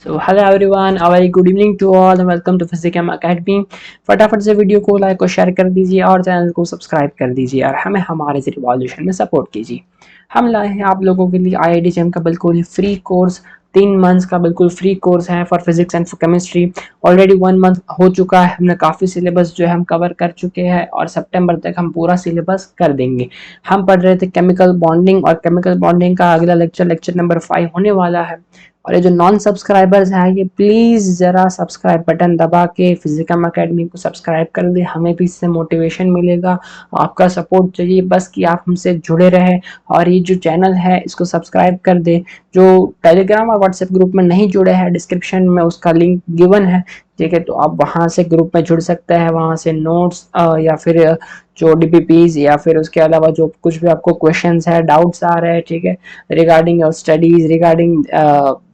So hello everyone, a very good evening to all and welcome to Physicum academy. फटाफट से video को like और share कर दीजिए और चैनल को सब्सक्राइब कर दीजिए और हमें हमारे इस रिवॉल्यूशन में सपोर्ट कीजिए। हम लाए हैं आप लोगों के लिए IITJEM का बिल्कुल ही फ्री कोर्स, 3 मंथ्स का बिल्कुल फ्री कोर्स है for physics and for chemistry. Already 1 month हो चुका है, हमने काफ़ी सिलेबस जो है हम कवर कर चुके हैं और सितंबर तक हम पूरा सिलेबस कर देंगे। हम पढ़ रहे थे केमिकल बॉन्डिंग और केमिकल बॉन्डिंग का अगला लेक्चर नंबर 5 होने वाला है। और ये जो नॉन सब्सक्राइबर्स हैं ये प्लीज़ ज़रा सब्सक्राइब बटन दबा के फिजिकम अकेडमी को सब्सक्राइब कर दे, हमें भी इससे मोटिवेशन मिलेगा। आपका सपोर्ट चाहिए बस कि आप हमसे जुड़े रहें और ये जो चैनल है इसको सब्सक्राइब कर दे। जो टेलीग्राम और व्हाट्सएप ग्रुप में नहीं जुड़े हैं, डिस्क्रिप्शन में उसका लिंक गिवन है, ठीक है, तो आप वहाँ से ग्रुप में जुड़ सकते हैं। वहाँ से नोट्स या फिर जो DPPs या फिर उसके अलावा जो कुछ भी आपको क्वेश्चंस है, डाउट्स आ रहे हैं, ठीक है, रिगार्डिंग योर स्टडीज, रिगार्डिंग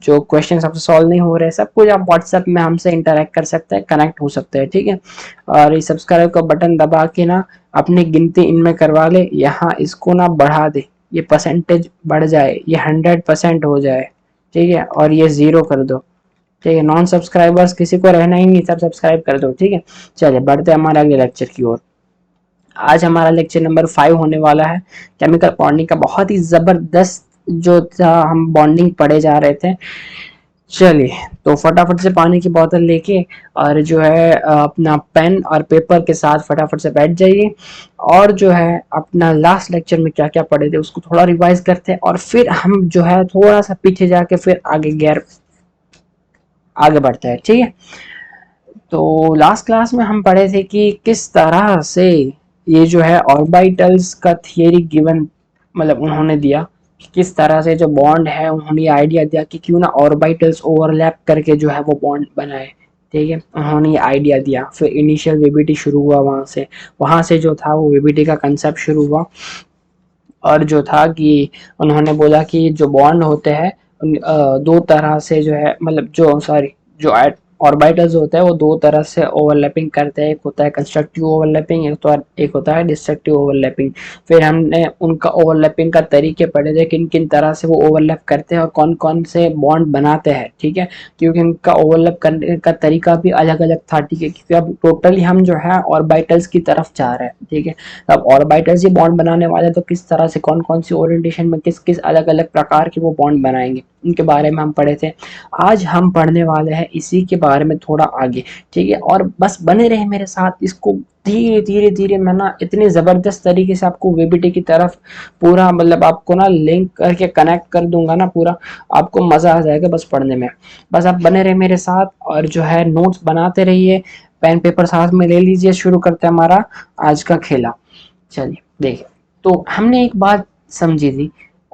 जो क्वेश्चंस आपसे सॉल्व नहीं हो रहे, सब कुछ आप व्हाट्सएप में हमसे इंटरेक्ट कर सकते हैं, कनेक्ट हो सकते हैं, ठीक है। और ये सब्सक्राइब का बटन दबा के ना अपनी गिनती इनमें करवा ले, यहाँ इसको ना बढ़ा दे, ये परसेंटेज बढ़ जाए, ये 100% हो जाए, ठीक है, और ये 0 कर दो, ठीक है। नॉन सब्सक्राइबर्स किसी को रहना ही नहीं, सब सब्सक्राइब कर दो, ठीक है। चलिए बढ़ते हैं हमारे अगले लेक्चर की ओर। आज हमारा लेक्चर नंबर 5 होने वाला है केमिकल बॉन्डिंग का। बहुत ही जबरदस्त जो था, हम बॉन्डिंग पढ़े जा रहे थे। चलिए तो फटाफट से पानी की बोतल लेके और जो है अपना पेन और पेपर के साथ फटाफट से बैठ जाइए और जो है अपना लास्ट लेक्चर में क्या क्या पढ़े थे उसको थोड़ा रिवाइज करते हैं और फिर हम जो है थोड़ा सा पीछे जाके फिर आगे बढ़ते हैं, ठीक है। तो लास्ट क्लास में हम पढ़े थे कि किस तरह से ये जो है ऑर्बिटल्स का थियरी गिवन, मतलब उन्होंने दिया कि किस तरह से जो बॉन्ड है, उन्होंने आइडिया दिया कि क्यों ना ऑर्बिटल्स ओवरलैप करके जो है वो बॉन्ड बनाए, ठीक है। उन्होंने ये आइडिया दिया, फिर इनिशियल वीबीटी शुरू हुआ, वहां से जो था वो वीबीटी का कंसेप्ट शुरू हुआ। और जो था कि उन्होंने बोला कि जो बॉन्ड होते हैं दो तरह से जो है, मतलब जो सॉरी जो ऑर्बिटल्स होते हैं वो दो तरह से ओवरलैपिंग करते हैं। एक होता है कंस्ट्रक्टिव ओवरलैपिंग, एक होता है डिस्ट्रक्टिव ओवरलैपिंग। फिर हमने उनका ओवरलैपिंग का तरीके पढ़े थे, किन किन तरह से वो ओवरलैप करते हैं और कौन कौन से बॉन्ड बनाते हैं, ठीक है। क्योंकि इनका ओवरलैप करने का तरीका भी अलग अलग था, ठीक है, क्योंकि अब टोटली हम जो है ऑर्बिटल्स की तरफ जा रहे हैं, ठीक है। अब ऑर्बिटल्स ही बॉन्ड बनाने वाले, तो किस तरह से कौन कौन सी ओरिएंटेशन में किस किस अलग अलग प्रकार के वो बॉन्ड बनाएंगे, उनके बारे में हम पढ़े थे। आज हम पढ़ने वाले हैं इसी के बारे में थोड़ा आगे, ठीक है। और बस बने रहे मेरे साथ, इसको धीरे धीरे धीरे मैं ना इतनी जबरदस्त तरीके से आपको वीबीटी की तरफ पूरा, मतलब आपको ना लिंक करके कनेक्ट कर दूंगा ना पूरा, आपको मजा आ जाएगा बस पढ़ने में। बस आप बने रहे मेरे साथ और जो है नोट्स बनाते रहिए, पेन पेपर साथ में ले लीजिए। शुरू करते हैं हमारा आज का खेला। चलिए देखिए, तो हमने एक बात समझी थी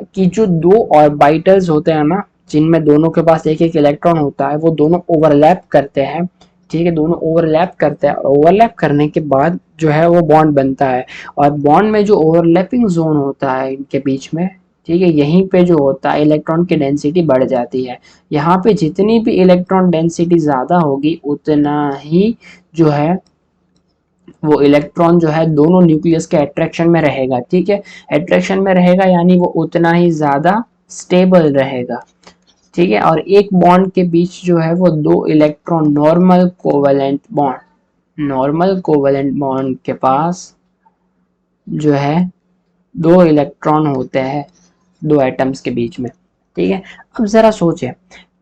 कि जो दो ऑर्बिटल्स होते हैं ना, जिनमें दोनों के पास एक एक इलेक्ट्रॉन होता है, वो दोनों ओवरलैप करते हैं, ठीक है, दोनों ओवरलैप करते हैं और ओवरलैप करने के बाद जो है वो बॉन्ड बनता है। और बॉन्ड में जो ओवरलैपिंग जोन होता है इनके बीच में, ठीक है, यहीं पे जो होता है इलेक्ट्रॉन की डेंसिटी बढ़ जाती है। यहाँ पे जितनी भी इलेक्ट्रॉन डेंसिटी ज्यादा होगी उतना ही जो है वो इलेक्ट्रॉन जो है दोनों न्यूक्लियस के अट्रैक्शन में रहेगा, ठीक है। अट्रैक्शन में रहेगा यानी वो उतना ही ज्यादा स्टेबल रहेगा, ठीक है। और एक बॉन्ड के बीच जो है वो दो इलेक्ट्रॉन, नॉर्मल कोवेलेंट बॉन्ड के पास जो है दो इलेक्ट्रॉन होते हैं दो एटम्स के बीच में, ठीक है। अब जरा सोचे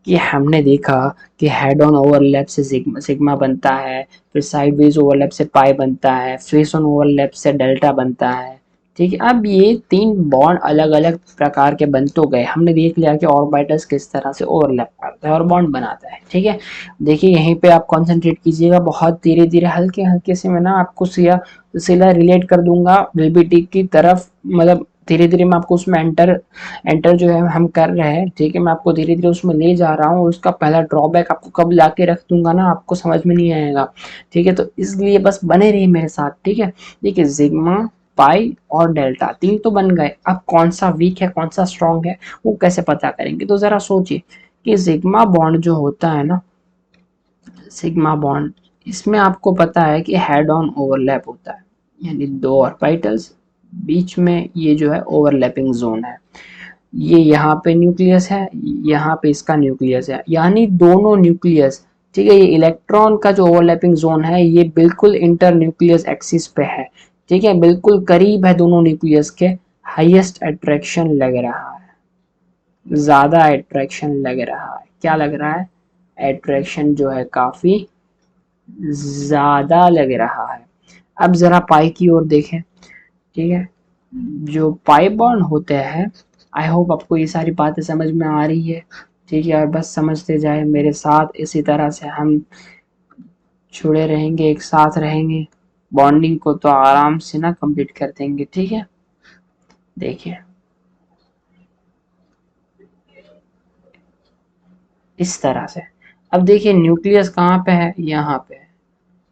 कि हमने देखा कि हेड ऑन ओवरलैप से सिग्मा बनता है, फिर साइडवेज ओवरलैप से पाई बनता है, फेस ऑन ओवरलैप से डेल्टा बनता है, ठीक है। अब ये तीन बॉन्ड अलग अलग प्रकार के बन तो गए, हमने देख लिया कि ऑर्बिटल्स किस तरह से ओवरलैप करता है और बॉन्ड बनाता है, ठीक है। देखिए यहीं पे आप कंसंट्रेट कीजिएगा, बहुत धीरे धीरे हल्के हल्के से मैं ना आपको सीधा रिलेट कर दूंगा वीबीटी की तरफ, मतलब धीरे धीरे मैं आपको उसमें एंटर जो है हम कर रहे हैं, ठीक है। मैं आपको धीरे धीरे उसमें ले जा रहा हूँ, उसका पहला ड्रॉबैक आपको कब लाके रख दूंगा ना आपको समझ में नहीं आएगा, ठीक है। तो इसलिए बस बने रहिए मेरे साथ, ठीक है। देखिए सिग्मा, पाई और डेल्टा तीन तो बन गए, अब कौन सा वीक है कौन सा स्ट्रॉन्ग है वो कैसे पता करेंगे। तो जरा सोचिए कि सिग्मा बॉन्ड जो होता है ना, सिग्मा बॉन्ड, इसमें आपको पता है कि हेड ऑन ओवरलैप होता है, यानी दो ऑर्बिटल्स बीच में ये जो है ओवरलैपिंग जोन है। ये यहाँ पे न्यूक्लियस है, यहाँ पे इसका न्यूक्लियस है, यानी दोनों न्यूक्लियस, ठीक है, ये इलेक्ट्रॉन का जो ओवरलैपिंग जोन है ये बिल्कुल इंटर न्यूक्लियस एक्सिस पे है, ठीक है, बिल्कुल करीब है दोनों न्यूक्लियस के। हाईएस्ट अट्रैक्शन लग रहा है, ज्यादा अट्रैक्शन लग रहा है, क्या लग रहा है, अट्रैक्शन जो है काफी ज्यादा लग रहा है। अब जरा पाई की ओर देखें, ठीक है, जो पाई बॉन्ड होते हैं, आई होप आपको ये सारी बातें समझ में आ रही है, ठीक है, और बस समझते जाए मेरे साथ, इसी तरह से हम जुड़े रहेंगे, एक साथ रहेंगे, बॉन्डिंग को तो आराम से ना कंप्लीट कर देंगे, ठीक है। देखिए इस तरह से, अब देखिए न्यूक्लियस कहाँ पे है, यहाँ पे है,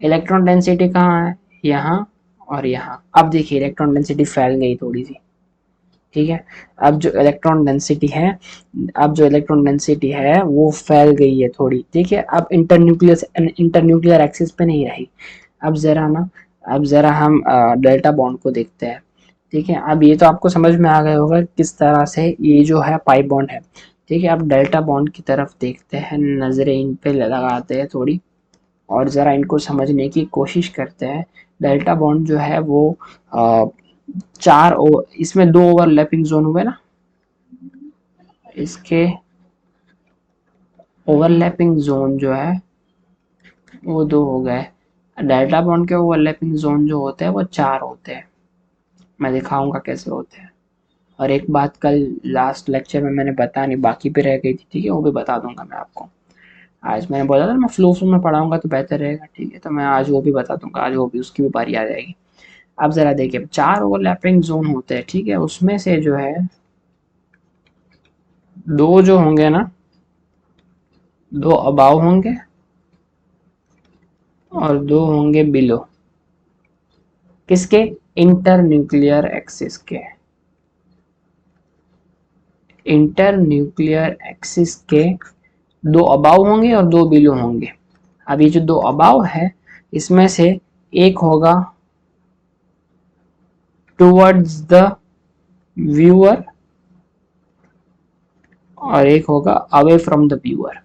इलेक्ट्रॉन डेंसिटी कहाँ है, यहाँ और यहाँ। अब देखिए इलेक्ट्रॉन डेंसिटी फैल गई थोड़ी सी, ठीक है, अब जो इलेक्ट्रॉन डेंसिटी है, अब जो इलेक्ट्रॉन डेंसिटी है वो फैल गई है थोड़ी, ठीक है, अब इंटरन्यूक्लियर एक्सिस पे नहीं रही। अब जरा ना, अब जरा हम डेल्टा बॉन्ड को देखते हैं, ठीक है, अब ये तो आपको समझ में आ गया होगा किस तरह से ये जो है पाई बॉन्ड है, ठीक है। अब डेल्टा बॉन्ड की तरफ देखते हैं, नजरें इन पे लगाते हैं थोड़ी, और ज़रा इनको समझने की कोशिश करते हैं। डेल्टा बॉन्ड जो है वो आ, इसमें दो ओवरलैपिंग जोन हुए ना, इसके ओवरलैपिंग जोन जो है वो दो हो गए। डेल्टा बॉन्ड के ओवरलैपिंग जोन जो होते हैं वो चार होते हैं, मैं दिखाऊंगा कैसे होते हैं। और एक बात कल लास्ट लेक्चर में मैंने बता नहीं, बाकी पे रह गई थी, ठीक है, वो भी बता दूंगा मैं आपको। आज मैंने बोला था मैं फ्लो में पढ़ाऊंगा तो बेहतर रहेगा, ठीक है, तो मैं आज वो भी बता दूंगा, आज वो भी उसकी भी बारी आ जाएगी। अब जरा देखिए, चार ओवरलैपिंग जोन होते हैं, ठीक है, उसमें से जो है दो जो होंगे ना, दो अबाव होंगे और दो होंगे बिलो, किसके, इंटर न्यूक्लियर एक्सिस के, इंटर न्यूक्लियर एक्सिस के दो अबाव होंगे और दो बिलो होंगे। अब ये जो दो अबाव है इसमें से एक होगा टुवर्ड्स द व्यूअर और एक होगा अवे फ्रॉम द व्यूअर,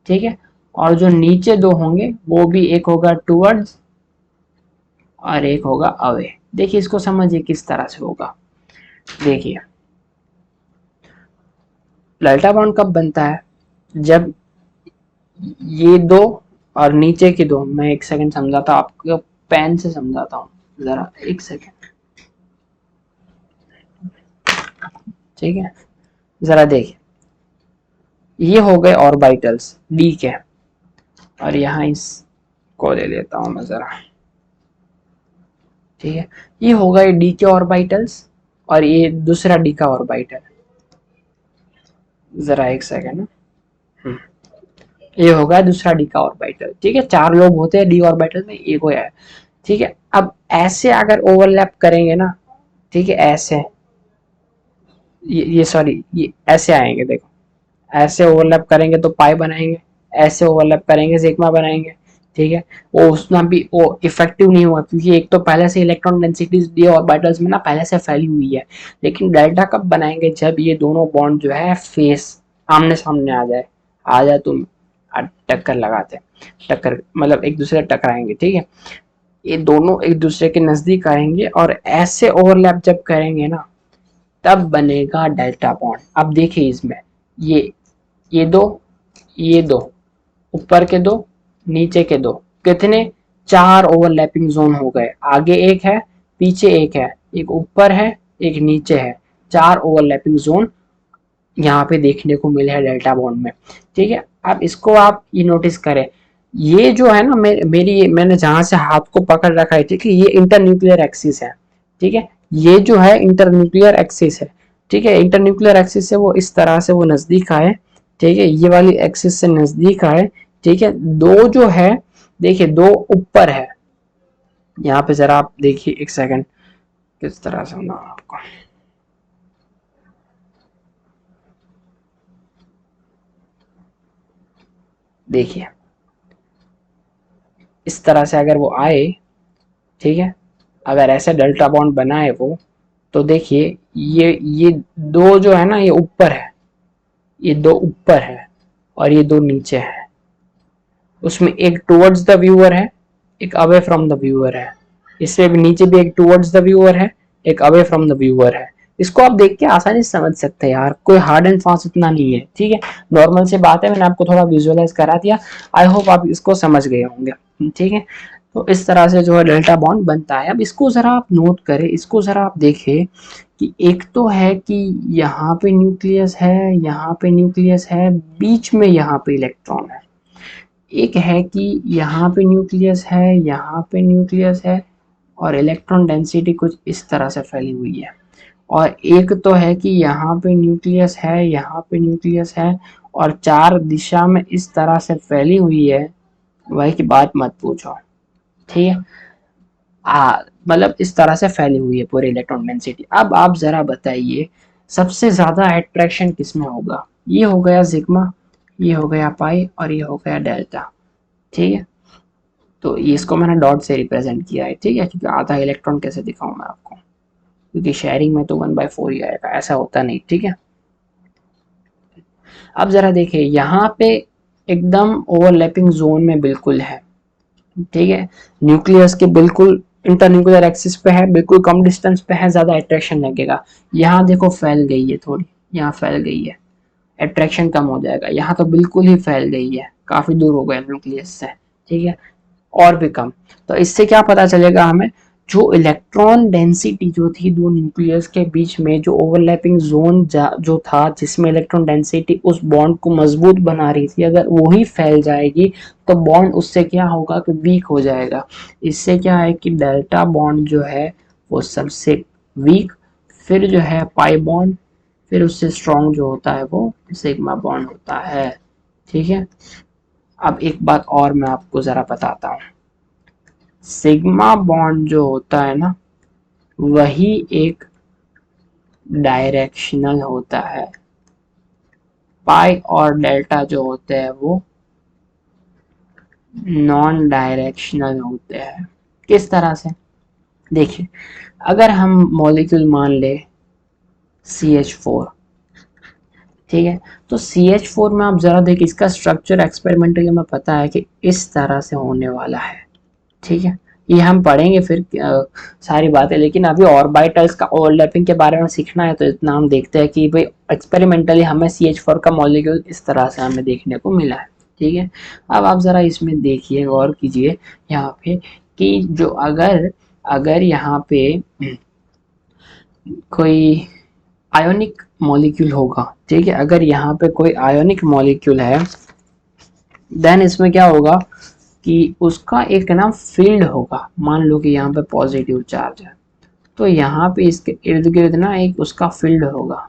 ठीक है, और जो नीचे दो होंगे वो भी, एक होगा टुवर्ड्स और एक होगा अवे। देखिए इसको समझिए किस तरह से होगा। देखिए डेल्टा बॉन्ड कब बनता है, जब ये दो और नीचे के दो, मैं एक सेकंड समझाता हूँ आपको, पेन से समझाता हूँ, जरा एक सेकंड, ठीक है, जरा देखिए, ये हो गए ऑर्बिटल्स डी के, और यहाँ इसको ले लेता हूँ मैं जरा, ठीक है, ये हो गए डी के ऑर्बिटल्स और ये दूसरा डी का ऑर्बिटल, जरा एक सेकंड, ये होगा दूसरा डी का ऑर्बिटल, ठीक है, चार लोग होते हैं डी ऑर्बिटल में, एक हो है, ठीक है। अब ऐसे अगर ओवरलैप करेंगे ना, ठीक है, ऐसे, ये सॉरी, ये ऐसे आएंगे, देखो ऐसे ओवरलैप करेंगे तो पाई बनाएंगे, ऐसे ओवरलैप करेंगे सिग्मा बनाएंगे, ठीक है, वो उतना भी वो इफेक्टिव नहीं हुआ, क्योंकि एक तो पहले से इलेक्ट्रॉन डेंसिटीज डी ऑर्बिटल्स में ना पहले से फैली हुई है। लेकिन डेल्टा कब बनाएंगे, जब ये दोनों बॉन्ड जो है फेस आमने सामने आ जाए तो टक्कर लगाते, टक्कर मतलब एक दूसरे टकराएंगे, ठीक है, ये दोनों एक दूसरे के नजदीक आएंगे और ऐसे ओवरलैप जब करेंगे ना तब बनेगा डेल्टा बॉन्ड। अब देखिए इसमें ये ये दो, ये दो, ऊपर के दो, नीचे के दो, कितने, चार ओवरलैपिंग जोन हो गए, आगे एक है, पीछे एक है, एक ऊपर है, एक नीचे है, चार ओवरलैपिंग जोन यहाँ पे देखने को मिले हैं डेल्टा बॉन्ड में, ठीक है। अब इसको आप ये नोटिस करें, ये जो है ना मेरी मैंने जहां से हाथ को पकड़ रखा है, ठीक है, ये इंटरन्यूक्लियर एक्सिस है, ठीक है, ये जो है इंटरन्यूक्लियर एक्सिस है, ठीक है, इंटरन्यूक्लियर एक्सिस से वो इस तरह से वो नजदीक आए, ठीक है, ये वाली एक्सिस से नजदीक आए, ठीक है, दो जो है, देखिए दो ऊपर है, यहाँ पे जरा आप देखिए एक सेकंड, किस तरह से होना आपको, देखिए इस तरह से अगर वो आए, ठीक है, अगर ऐसे डेल्टा बॉन्ड बनाए वो, तो देखिए ये दो जो है ना, ये ऊपर है, ये दो ऊपर है और ये दो नीचे है। उसमें एक टुवर्ड्स द व्यूअर है, एक अवे फ्रॉम द व्यूअर है। इससे भी नीचे भी एक टुवर्ड्स द व्यूअर है, एक अवे फ्रॉम द व्यूअर है। इसको आप देख के आसानी से समझ सकते हैं यार, कोई हार्ड एंड फास्ट इतना नहीं है, ठीक है। नॉर्मल से बात है, मैंने आपको थोड़ा विजुअलाइज करा दिया। आई होप आप इसको समझ गए होंगे, ठीक है। तो इस तरह से जो है डेल्टा बॉन्ड बनता है। अब इसको जरा आप नोट करें, इसको जरा आप देखें कि एक तो है कि यहाँ पे न्यूक्लियस है, यहाँ पे न्यूक्लियस है, बीच में यहाँ पे इलेक्ट्रॉन है। एक है कि यहाँ पे न्यूक्लियस है, यहाँ पे न्यूक्लियस है और इलेक्ट्रॉन डेंसिटी कुछ इस तरह से फैली हुई है। और एक तो है कि यहाँ पे न्यूक्लियस है, यहाँ पे न्यूक्लियस है और चार दिशा में इस तरह से फैली हुई है, वही की बात मत पूछो, ठीक है। मतलब इस तरह से फैली हुई है पूरी इलेक्ट्रॉन डेंसिटी। अब आप जरा बताइए सबसे ज्यादा अट्रैक्शन किसमें होगा। ये हो गया सिग्मा, ये हो गया पाई और ये हो गया डेल्टा, ठीक है। तो इसको मैंने डॉट से रिप्रेजेंट किया है, ठीक है, क्योंकि आधा इलेक्ट्रॉन कैसे दिखाऊं मैं आपको, क्योंकि शेयरिंग में तो 1/4 ही आएगा, ऐसा होता नहीं, ठीक है। अब जरा देखिए यहाँ पे एकदम ओवरलैपिंग जोन में बिल्कुल है, ठीक है। न्यूक्लियस के बिल्कुल इंटरन्यूक्लियर एक्सिस पे है, बिल्कुल कम डिस्टेंस पे है, ज्यादा अट्रैक्शन लगेगा। यहाँ देखो फैल गई है थोड़ी, यहाँ फैल गई है, अट्रैक्शन कम हो जाएगा। यहाँ तो बिल्कुल ही फैल गई है, काफी दूर हो गया न्यूक्लियस से, ठीक है, और भी कम। तो इससे क्या पता चलेगा हमें, जो इलेक्ट्रॉन डेंसिटी जो थी दो न्यूक्लियस के बीच में, जो ओवरलैपिंग जोन जो था जिसमें इलेक्ट्रॉन डेंसिटी उस बॉन्ड को मजबूत बना रही थी, अगर वही फैल जाएगी तो बॉन्ड उससे क्या होगा कि वीक हो जाएगा। इससे क्या है कि डेल्टा बॉन्ड जो है वो सबसे वीक, फिर जो है पाई बॉन्ड, फिर उससे स्ट्रॉन्ग जो होता है वो सिग्मा बॉन्ड होता है, ठीक है। अब एक बात और मैं आपको जरा बताता हूँ, सिग्मा बॉन्ड जो होता है ना, वही एक डायरेक्शनल होता है। पाई और डेल्टा जो होते हैं वो नॉन डायरेक्शनल होते हैं। किस तरह से, देखिए अगर हम मॉलिक्यूल मान ले CH4, ठीक है, तो CH4 में आप जरा देखिए, इसका स्ट्रक्चर एक्सपेरिमेंटली हमें पता है कि इस तरह से होने वाला है, ठीक है। ये हम पढ़ेंगे फिर सारी बातें, लेकिन अभी ऑर्बिटल्स का ओवरलैपिंग के बारे में सीखना है, तो इतना हम देखते हैं कि भाई एक्सपेरिमेंटली हमें CH4 का मॉलिक्यूल इस तरह से हमें देखने को मिला है, ठीक है। अब आप जरा इसमें देखिए, गौर कीजिए यहाँ पे कि जो अगर अगर यहाँ पे कोई आयोनिक मॉलिक्यूल होगा, ठीक है, अगर यहाँ पे कोई आयोनिक मॉलिक्यूल है, देन इसमें क्या होगा कि उसका एक ना फील्ड होगा। मान लो कि यहाँ पे पॉजिटिव चार्ज है, तो यहाँ पे इसके इर्द गिर्द ना एक उसका फील्ड होगा।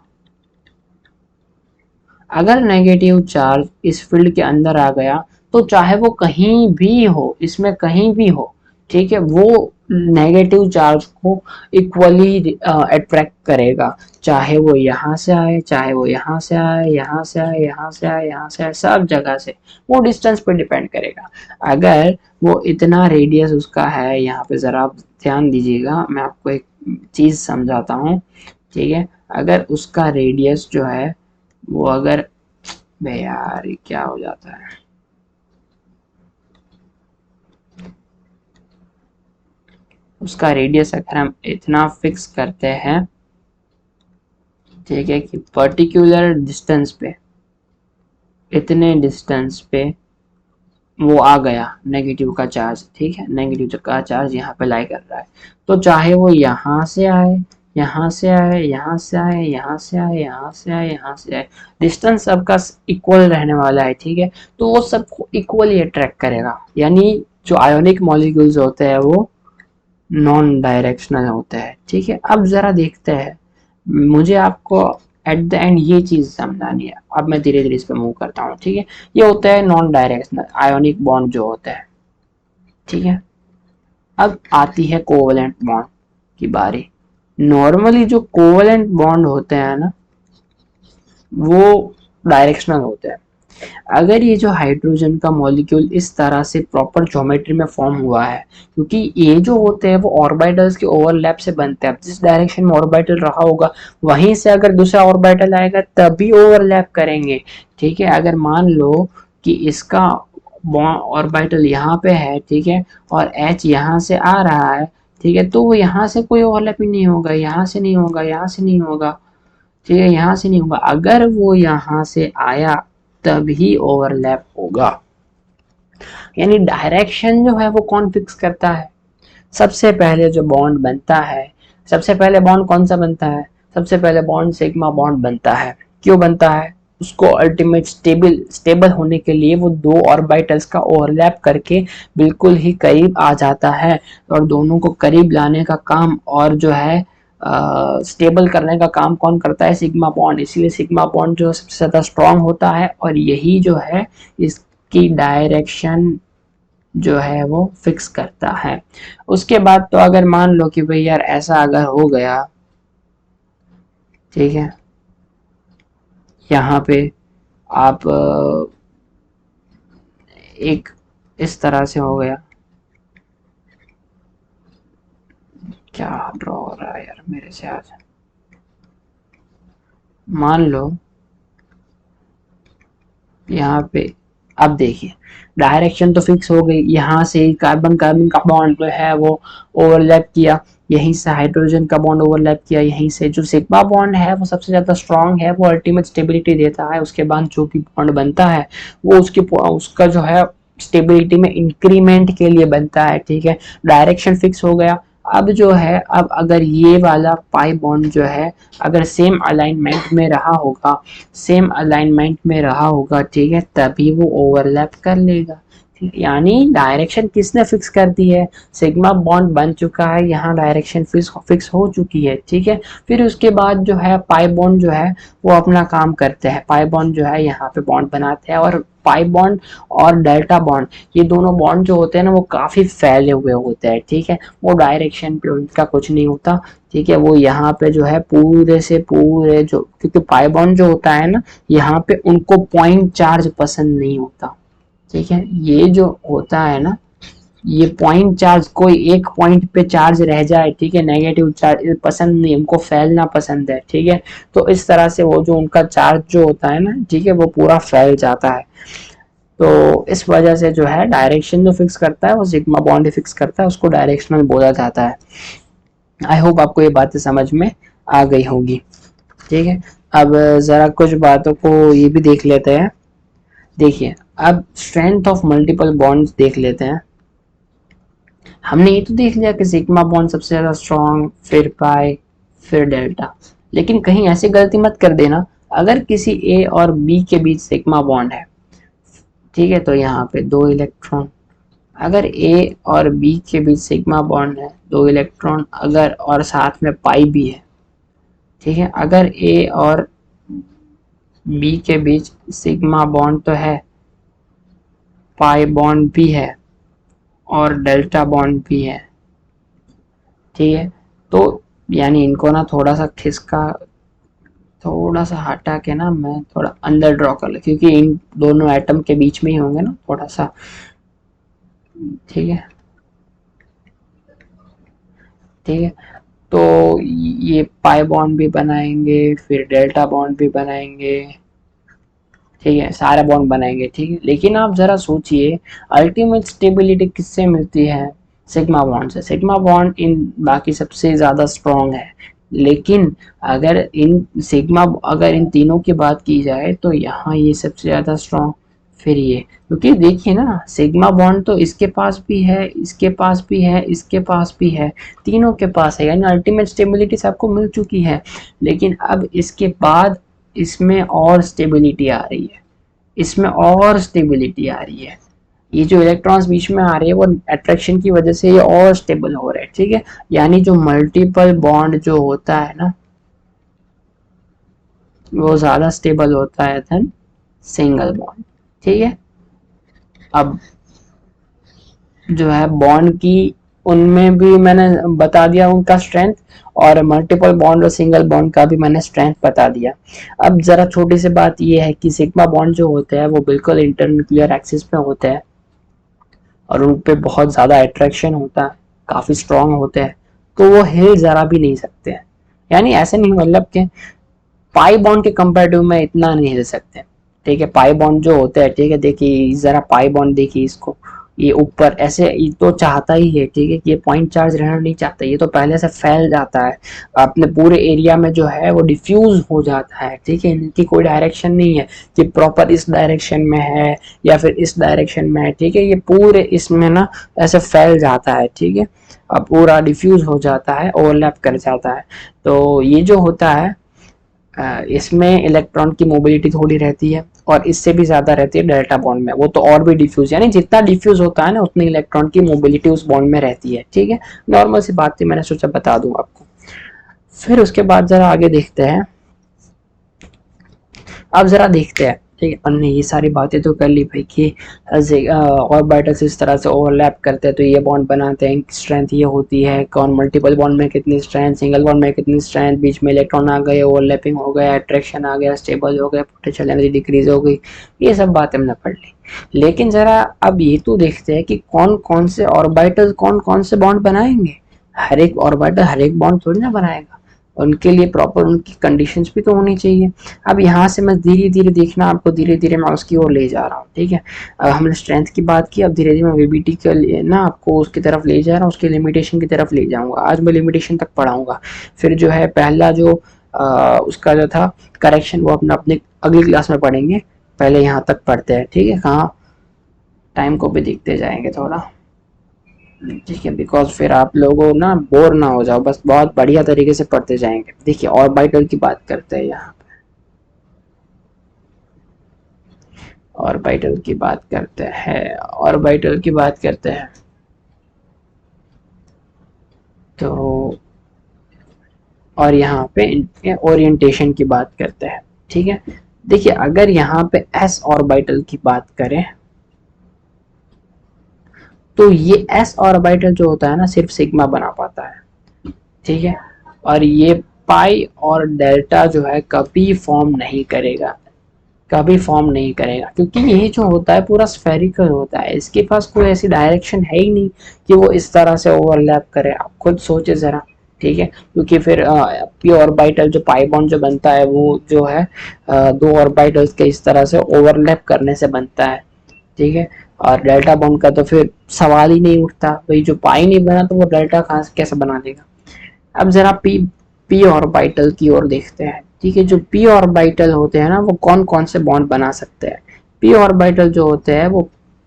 अगर नेगेटिव चार्ज इस फील्ड के अंदर आ गया, तो चाहे वो कहीं भी हो, इसमें कहीं भी हो, ठीक है, वो नेगेटिव चार्ज को इक्वली अट्रैक्ट करेगा। चाहे वो यहाँ से आए, चाहे वो यहाँ से आए, यहाँ से आए, यहाँ से आए, यहाँ से आए, सब जगह से, वो डिस्टेंस पे डिपेंड करेगा। अगर वो इतना रेडियस उसका है, यहाँ पे जरा आप ध्यान दीजिएगा, मैं आपको एक चीज समझाता हूँ, ठीक है। अगर उसका रेडियस जो है वो अगर, बे यार ये क्या हो जाता है, उसका रेडियस अगर हम इतना फिक्स करते हैं, ठीक है, कि पर्टिकुलर डिस्टेंस पे, इतने डिस्टेंस पे वो आ गया नेगेटिव का चार्ज, ठीक है, नेगेटिव का चार्ज यहाँ पे लाई कर रहा है, तो चाहे वो यहाँ से आए, यहाँ से आए, यहाँ से आए, यहाँ से आए, यहाँ से आए, यहाँ से आए, डिस्टेंस सबका इक्वल रहने वाला है, ठीक है। तो वो सबको इक्वली अट्रैक्ट करेगा, यानी जो आयोनिक मॉलिक्यूल्स होते हैं वो नॉन डायरेक्शनल होते हैं, ठीक है। अब जरा देखते हैं, मुझे आपको एट द एंड ये चीज समझानी है। अब मैं धीरे धीरे इस पे मूव करता हूँ, ठीक है। ये होता है नॉन डायरेक्शनल आयोनिक बॉन्ड जो होता है, ठीक है। अब आती है कोवलेंट बॉन्ड की बारी। नॉर्मली जो कोवलेंट बॉन्ड होते हैं ना, वो डायरेक्शनल होते हैं। अगर ये जो हाइड्रोजन का मॉलिक्यूल इस तरह से प्रॉपर ज्योमेट्री में फॉर्म हुआ है, क्योंकि ये जो होते हैं वो ऑर्बिटल्स के ओवरलैप से बनते हैं। जिस डायरेक्शन में ऑर्बिटल रहा होगा वहीं से अगर दूसरा ऑर्बिटल आएगा तभी ओवरलैप करेंगे। ठीक है, अगर मान लो कि इसका ऑर्बिटल यहाँ पे है, ठीक है, और एच यहाँ से आ रहा है, ठीक है, तो वो यहाँ से कोई ओवरलैप ही नहीं होगा, यहाँ से नहीं होगा, यहाँ से नहीं होगा, ठीक है, यहाँ से नहीं होगा। अगर वो यहाँ से आया तभी ओवरलैप होगा। यानी डायरेक्शन जो है वो कौन फिक्स करता है? सबसे पहले जो बॉन्ड बनता है, सबसे पहले बॉन्ड कौन सा बनता है? सबसे पहले बॉन्ड सिग्मा बॉन्ड बनता है। क्यों बनता है? उसको अल्टीमेट स्टेबल होने के लिए वो दो ऑर्बिटल्स का ओवरलैप करके बिल्कुल ही करीब आ जाता है, और दोनों को करीब लाने का काम और जो है स्टेबल करने का काम कौन करता है? Sigma bond. इसीलिए सिग्मा बॉन्ड जो सबसे ज्यादा स्ट्रांग होता है, और यही जो है इसकी डायरेक्शन जो है वो फिक्स करता है। उसके बाद तो अगर मान लो कि भाई यार ऐसा अगर हो गया, ठीक है, यहाँ पे आप एक इस तरह से हो गया, क्या ड्रॉ हो रहा है यार मेरे से आज। मान लो यहाँ पे, अब देखिए डायरेक्शन तो फिक्स हो गई, यहाँ से कार्बन कार्बन का बॉन्ड जो है वो ओवरलैप किया, यहीं से हाइड्रोजन का बॉन्ड ओवरलैप किया, यहीं से जो सिग्मा बॉन्ड है वो सबसे ज्यादा स्ट्रांग है, वो अल्टीमेट स्टेबिलिटी देता है। उसके बाद जो भी बॉन्ड बनता है वो उसका जो है स्टेबिलिटी में इंक्रीमेंट के लिए बनता है। ठीक है, डायरेक्शन फिक्स हो गया। अब जो है, अब अगर ये वाला पाई बॉन्ड जो है अगर सेम अलाइनमेंट में रहा होगा, सेम अलाइनमेंट में रहा होगा, ठीक है, तभी वो ओवरलैप कर लेगा। ठीक है, यानी डायरेक्शन किसने फिक्स कर दी है? सिग्मा बॉन्ड बन चुका है, यहाँ डायरेक्शन फिक्स हो चुकी है। ठीक है, फिर उसके बाद जो है पाई बॉन्ड जो है वो अपना काम करते हैं। पाई बॉन्ड जो है यहाँ पे बॉन्ड बनाते हैं, और पाई बॉन्ड और डेल्टा बॉन्ड, ये दोनों बॉन्ड जो होते हैं ना वो काफी फैले हुए होते हैं। ठीक है, वो डायरेक्शन पे उनका कुछ नहीं होता। ठीक है, वो यहाँ पे जो है पूरे से पूरे जो, क्योंकि पाई बॉन्ड जो होता है ना, यहाँ पे उनको पॉइंट चार्ज पसंद नहीं होता। ठीक है, ये जो होता है ना, ये पॉइंट चार्ज, कोई एक पॉइंट पे चार्ज रह जाए, ठीक है, नेगेटिव चार्ज पसंद नहीं, उनको फैलना पसंद है। ठीक है, तो इस तरह से वो जो उनका चार्ज जो होता है ना, ठीक है, वो पूरा फैल जाता है। तो इस वजह से जो है डायरेक्शन जो फिक्स करता है वो सिग्मा बॉन्ड फिक्स करता है, उसको डायरेक्शनल बोला जाता है। आई होप आपको ये बातें समझ में आ गई होंगी। ठीक है, अब जरा कुछ बातों को ये भी देख लेते हैं। देखिए, अब स्ट्रेंथ ऑफ मल्टीपल बॉन्ड्स देख लेते हैं। हमने ये तो देख लिया कि सिग्मा बॉन्ड सबसे ज्यादा स्ट्रॉन्ग, फिर पाई, फिर डेल्टा। लेकिन कहीं ऐसी गलती मत कर देना, अगर किसी ए और बी के बीच सिग्मा बॉन्ड है, ठीक है, तो यहाँ पे दो इलेक्ट्रॉन, अगर ए और बी के बीच सिग्मा बॉन्ड है, दो इलेक्ट्रॉन, अगर और साथ में पाई भी है, ठीक है, अगर ए और बी के बीच सिग्मा बॉन्ड तो है, पाई बॉन्ड भी है, और डेल्टा बॉन्ड भी है, ठीक है, तो यानी इनको ना थोड़ा सा खिसका, थोड़ा सा हटा के ना मैं थोड़ा अंदर ड्रॉ कर ले, क्योंकि इन दोनों एटम के बीच में ही होंगे ना थोड़ा सा। ठीक है, ठीक है, तो ये पाई बॉन्ड भी बनाएंगे, फिर डेल्टा बॉन्ड भी बनाएंगे, ठीक है, सारे बॉन्ड बनाएंगे। ठीक है, लेकिन आप जरा सोचिए, अल्टीमेट स्टेबिलिटी किससे मिलती है? सिग्मा बॉन्ड से। सिग्मा बॉन्ड इन बाकी सबसे ज्यादा स्ट्रॉन्ग है, लेकिन अगर इन तीनों की बात की जाए तो यहाँ ये सबसे ज्यादा स्ट्रॉन्ग, फिर ये, क्योंकि देखिए ना, सिग्मा बॉन्ड तो इसके पास भी है, इसके पास भी है, इसके पास भी है, तीनों के पास है, यानी अल्टीमेट स्टेबिलिटी सबको मिल चुकी है। लेकिन अब इसके बाद इसमें और स्टेबिलिटी आ रही है, इसमें और स्टेबिलिटी आ रही है। ये जो इलेक्ट्रॉन्स बीच में आ रहे हैं वो अट्रैक्शन की वजह से ये और स्टेबल हो रहे हैं। ठीक है, यानी जो मल्टीपल बॉन्ड जो होता है ना, वो ज्यादा स्टेबल होता है देन सिंगल बॉन्ड। ठीक है, अब जो है बॉन्ड की उनमें भी मैंने बता दिया उनका स्ट्रेंथ, और मल्टीपल बॉन्ड और सिंगल बॉन्ड का भी मैंने स्ट्रेंथ बता दिया। अब जरा छोटी सी बात ये है कि सिग्मा बॉन्ड जो होते हैं वो बिल्कुल इंटरन्यूक्लियर एक्सिस पे होते हैं और उन पे बहुत ज़्यादा अट्रैक्शन होता है, काफ़ी स्ट्रांग होते हैं, तो वो हिल ज़रा भी नहीं सकते हैं। यानी ऐसे नहीं, मतलब कि पाई बॉन्ड के कंपेरेटिव में इतना नहीं हिल सकते। ठीक है, पाई बॉन्ड जो होते हैं, ठीक है, देखिए ज़रा पाई बॉन्ड देखिए इसको, ये ऊपर ऐसे ये तो चाहता ही है, ठीक है, कि ये पॉइंट चार्ज रहना नहीं चाहता, ये तो पहले से फैल जाता है अपने पूरे एरिया में, जो है वो डिफ्यूज हो जाता है। ठीक है, इनकी कोई डायरेक्शन नहीं है कि प्रॉपर इस डायरेक्शन में है या फिर इस डायरेक्शन में है। ठीक है, ये पूरे इसमें ना ऐसे फैल जाता है। ठीक है, अब पूरा डिफ्यूज हो जाता है, ओवरलैप कर जाता है। तो ये जो होता है इसमें इलेक्ट्रॉन की मोबिलिटी थोड़ी रहती है और इससे भी ज्यादा रहती है डेल्टा बॉन्ड में, वो तो और भी डिफ्यूज, यानी जितना डिफ्यूज होता है ना उतनी इलेक्ट्रॉन की मोबिलिटी उस बॉन्ड में रहती है। ठीक है, नॉर्मल सी बात थी, मैंने सोचा बता दूं आपको। फिर उसके बाद जरा आगे देखते हैं। अब जरा देखते हैं, ठीक है, हमने ये सारी बातें तो कर ली भाई कि ऑर्बिटल्स इस तरह से ओवरलैप करते हैं तो ये बॉन्ड बनाते हैं, स्ट्रेंथ ये होती है, कौन मल्टीपल बॉन्ड में कितनी स्ट्रेंथ, सिंगल बॉन्ड में कितनी स्ट्रेंथ, बीच में इलेक्ट्रॉन आ गए, ओवरलैपिंग हो गया, अट्रैक्शन आ गया, स्टेबल हो गया, पोटेंशियल एनर्जी डिक्रीज हो गई, ये सब बातें हमने पढ़ ली। लेकिन जरा अब ये तो देखते हैं कि कौन कौन से ऑर्बिटल कौन कौन से बॉन्ड बनाएंगे। हर एक ऑर्बिटल हर एक बॉन्ड थोड़ी ना बनाएगा, उनके लिए प्रॉपर उनकी कंडीशंस भी तो होनी चाहिए। अब यहाँ से मैं धीरे धीरे देखना, आपको धीरे धीरे मैं उसकी ओर ले जा रहा हूँ। ठीक है, अब हमने स्ट्रेंथ की बात की, अब धीरे धीरे मैं वीबीटी के लिए ना आपको उसकी तरफ ले जा रहा हूँ, उसके लिमिटेशन की तरफ ले जाऊंगा। आज मैं लिमिटेशन तक पढ़ाऊंगा, फिर जो है पहला जो उसका जो था करेक्शन वो अपना अपने अगली क्लास में पढ़ेंगे। पहले यहाँ तक पढ़ते हैं, ठीक है, कहाँ टाइम को भी देखते जाएंगे थोड़ा। ठीक है, बिकॉज फिर आप लोगों ना बोर ना हो जाओ, बस बहुत बढ़िया तरीके से पढ़ते जाएंगे। देखिए ऑर्बिटल की बात करते हैं, यहाँ ऑर्बिटल की बात करते हैं, ऑर्बिटल की बात करते हैं। तो और यहाँ पे ओरिएंटेशन की बात करते हैं। ठीक है, देखिए अगर यहाँ पे एस ऑर्बिटल की बात करें तो ये एस ऑर्बिटल जो होता है ना सिर्फ सिग्मा बना पाता है। ठीक है, और ये पाई और डेल्टा जो है कभी फॉर्म नहीं करेगा, कभी फॉर्म नहीं करेगा, क्योंकि ये जो होता है पूरा स्फेरिकल होता है, इसके पास कोई ऐसी डायरेक्शन है ही नहीं कि वो इस तरह से ओवरलैप करे। आप खुद सोचे जरा। ठीक है, क्योंकि फिर पी ऑर्बिटल जो पाई बॉन्ड जो बनता है वो जो है दो ऑर्बिटल्स के इस तरह से ओवरलैप करने से बनता है। ठीक है, और डेल्टा बॉन्ड का तो फिर सवाल ही नहीं उठता, भाई जो पाई नहीं बना तो वो डेल्टा कहाँ कैसे बना देगा। अब जरा पी पी ऑर्बिटल की ओर देखते हैं। ठीक है, जो पी ऑर्बिटल होते हैं ना वो कौन कौन से बॉन्ड बना सकते हैं। पी ऑर्बिटल जो होते हैं वो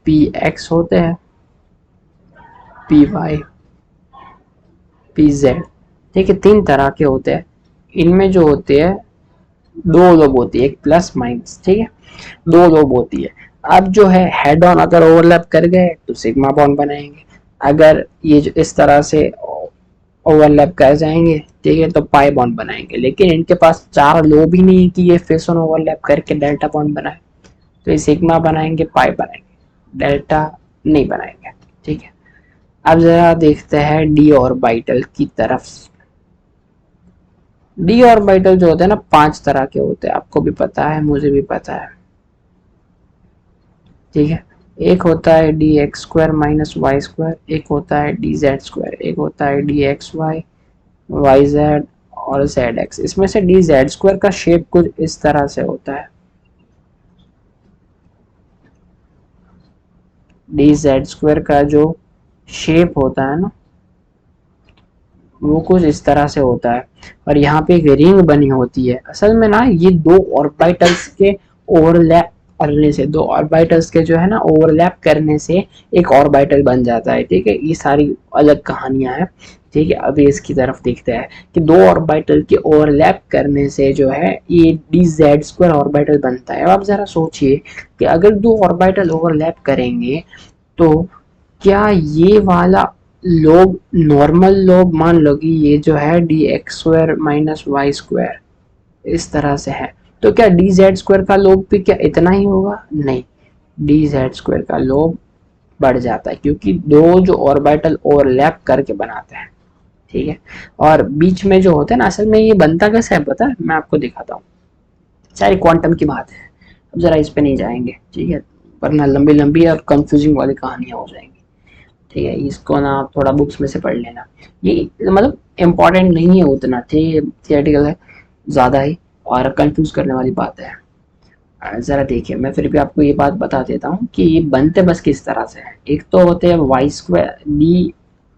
पी एक्स होते हैं, पी वाई, पी जेड। ठीक है, तीन तरह के होते हैं। इनमें जो होते हैं दो लोब होती है, एक प्लस माइनस। ठीक है, दो लोब होती है। अब जो है हेड ऑन अगर ओवरलैप कर गए तो सिग्मा बॉन्ड बनाएंगे, अगर ये जो इस तरह से ओवरलैप कर जाएंगे, ठीक है, तो पाई बॉन्ड बनाएंगे। लेकिन इनके पास चार लोब ही नहीं कि ये फेस ऑन ओवरलैप करके डेल्टा बॉन्ड बनाए, तो ये सिग्मा बनाएंगे, पाई बनाएंगे, डेल्टा नहीं बनाएंगे। ठीक है, अब जरा देखते हैं डी ऑर्बिटल की तरफ। डी ऑर्बिटल जो होते हैं ना पांच तरह के होते हैं, आपको भी पता है मुझे भी पता है। ठीक है, एक होता है D X square minus Y square, एक होता है डी जेड स्क्वायर, एक होता है D X Y, Y Z और जेड एक्स। इसमें से डी जेड स्क्वायर का शेप कुछ इस तरह से होता है। डी जेड स्क्वायर का जो शेप होता है ना वो कुछ इस तरह से होता है, और यहाँ पे एक रिंग बनी होती है। असल में ना ये दो ऑर्बिटल्स के ओवरलैप करने से, दो ऑर्बिटल्स के जो है ना ओवरलैप करने से एक ऑर्बिटल बन जाता है। ठीक है, ये सारी अलग कहानियां हैं। ठीक है, अभी इसकी तरफ देखते हैं कि दो ऑर्बिटल के ओवरलैप करने से जो है ये डी जेड स्क्वायर ऑर्बिटल बनता है। अब आप जरा सोचिए कि अगर दो ऑर्बिटल ओवरलैप करेंगे तो क्या ये वाला लोग नॉर्मल लोग, मान लो कि ये जो है D X square minus Y square इस तरह से है, तो क्या डी जेड स्क्वायर का लोग भी क्या इतना ही होगा? नहीं, डी जेड स्क्वायर का लोग बढ़ जाता है, क्योंकि दो जो ऑर्बिटल ओवरलैप करके बनाते हैं, ठीक है। और बीच में जो होता है ना, असल में ये बनता कैसे है पता है, मैं आपको दिखाता हूँ। सारी क्वांटम की बात है, अब जरा इस पे नहीं जाएंगे, ठीक है, वरना लंबी लंबी और कंफ्यूजिंग वाली कहानियां हो जाएंगी, ठीक है। इसको ना आप थोड़ा बुक्स में से पढ़ लेना, ये मतलब इम्पोर्टेंट नहीं है उतना, ठीक है, थियोरेटिकल है ज़्यादा ही, और कंफ्यूज करने वाली बात है। ज़रा देखिए, मैं फिर भी आपको ये बात बता देता हूँ कि ये बनते बस किस तरह से है। एक तो होते हैं Y square D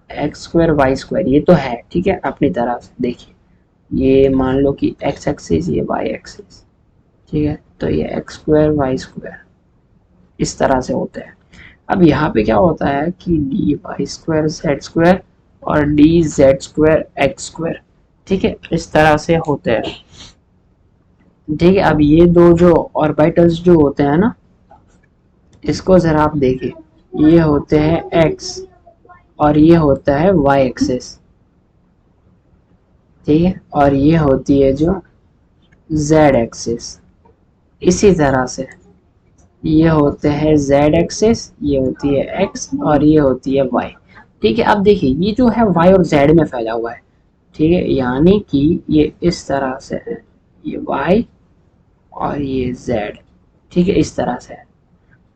X square Y square, ये तो है, ठीक है, अपनी तरह से देखिए, ये मान लो कि एक्स एक्सिस, ये वाई एक्सिस, ठीक है, तो ये एक्स स्क्वायर वाई स्क्वायर इस तरह से होते हैं। अब यहाँ पे क्या होता है कि D Y square Z square और D Z square X square, ठीक है, इस तरह से होते हैं, ठीक है। अब ये दो जो ऑर्बिटल्स जो होते हैं ना, इसको जरा आप देखिए, ये होते हैं एक्स और ये होता है वाई एक्सिस, ठीक है, और ये होती है जो जेड एक्सिस। इसी तरह से ये होते हैं जेड एक्सिस, ये होती है एक्स और ये होती है वाई, ठीक है। अब देखिए ये जो है वाई और जेड में फैला हुआ है, ठीक है, यानी कि ये इस तरह से है, ये वाई और ये जेड, ठीक है, इस तरह से है।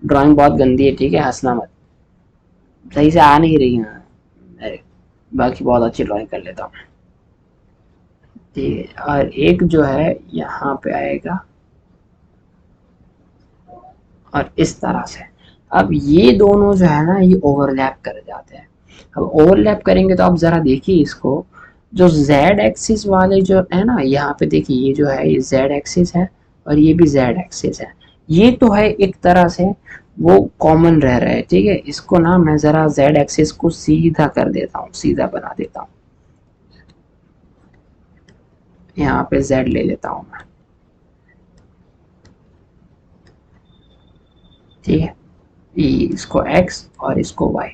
ड्राइंग बहुत गंदी है, ठीक है, हंसना मत, सही से आ नहीं रही है, बाकी बहुत अच्छी ड्राइंग कर लेता हूँ, ठीक है। और एक जो है यहाँ पे आएगा और इस तरह से, अब ये दोनों जो है ना ये ओवरलैप कर जाते हैं। अब ओवरलैप करेंगे तो आप जरा देखिए इसको, जो z एक्सिस वाले जो है ना, यहाँ पे देखिए ये जो है ये z एक्सिस है और ये भी z एक्सिस है, ये तो है एक तरह से वो कॉमन रह रहा है, ठीक है। इसको ना मैं जरा z एक्सिस को सीधा कर देता हूँ, सीधा बना देता हूँ, यहाँ पे z ले लेता हूँ मैं, ठीक है, इसको x और इसको y,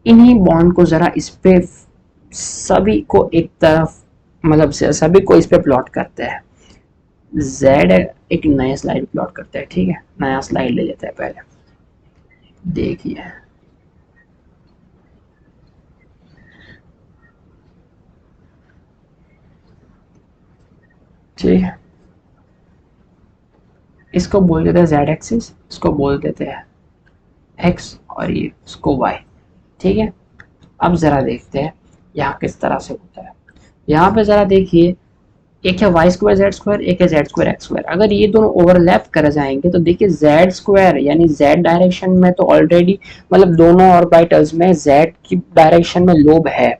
इन्हीं बॉन्ड को जरा इस पे सभी को एक तरफ, मतलब सभी को इस पे प्लॉट करते हैं। z एक नया स्लाइड प्लॉट करते हैं, ठीक है, नया स्लाइड ले लेते हैं पहले, देखिए, ठीक है, इसको बोल देते हैं z एक्सिस, इसको बोल देते हैं x और ये इसको y, ठीक है। अब जरा देखते हैं यहाँ किस तरह से होता है। यहाँ पे जरा देखिए, एक है वाई स्क्वायर जेड स्क्वायर, एक है जेड स्क्वायर एक्स स्क्वायर। अगर ये दोनों ओवरलैप कर जाएंगे तो देखिए जेड स्क्वायर यानी जेड डायरेक्शन में तो ऑलरेडी, मतलब दोनों ऑर्बिटल्स में जेड की डायरेक्शन में लोब है,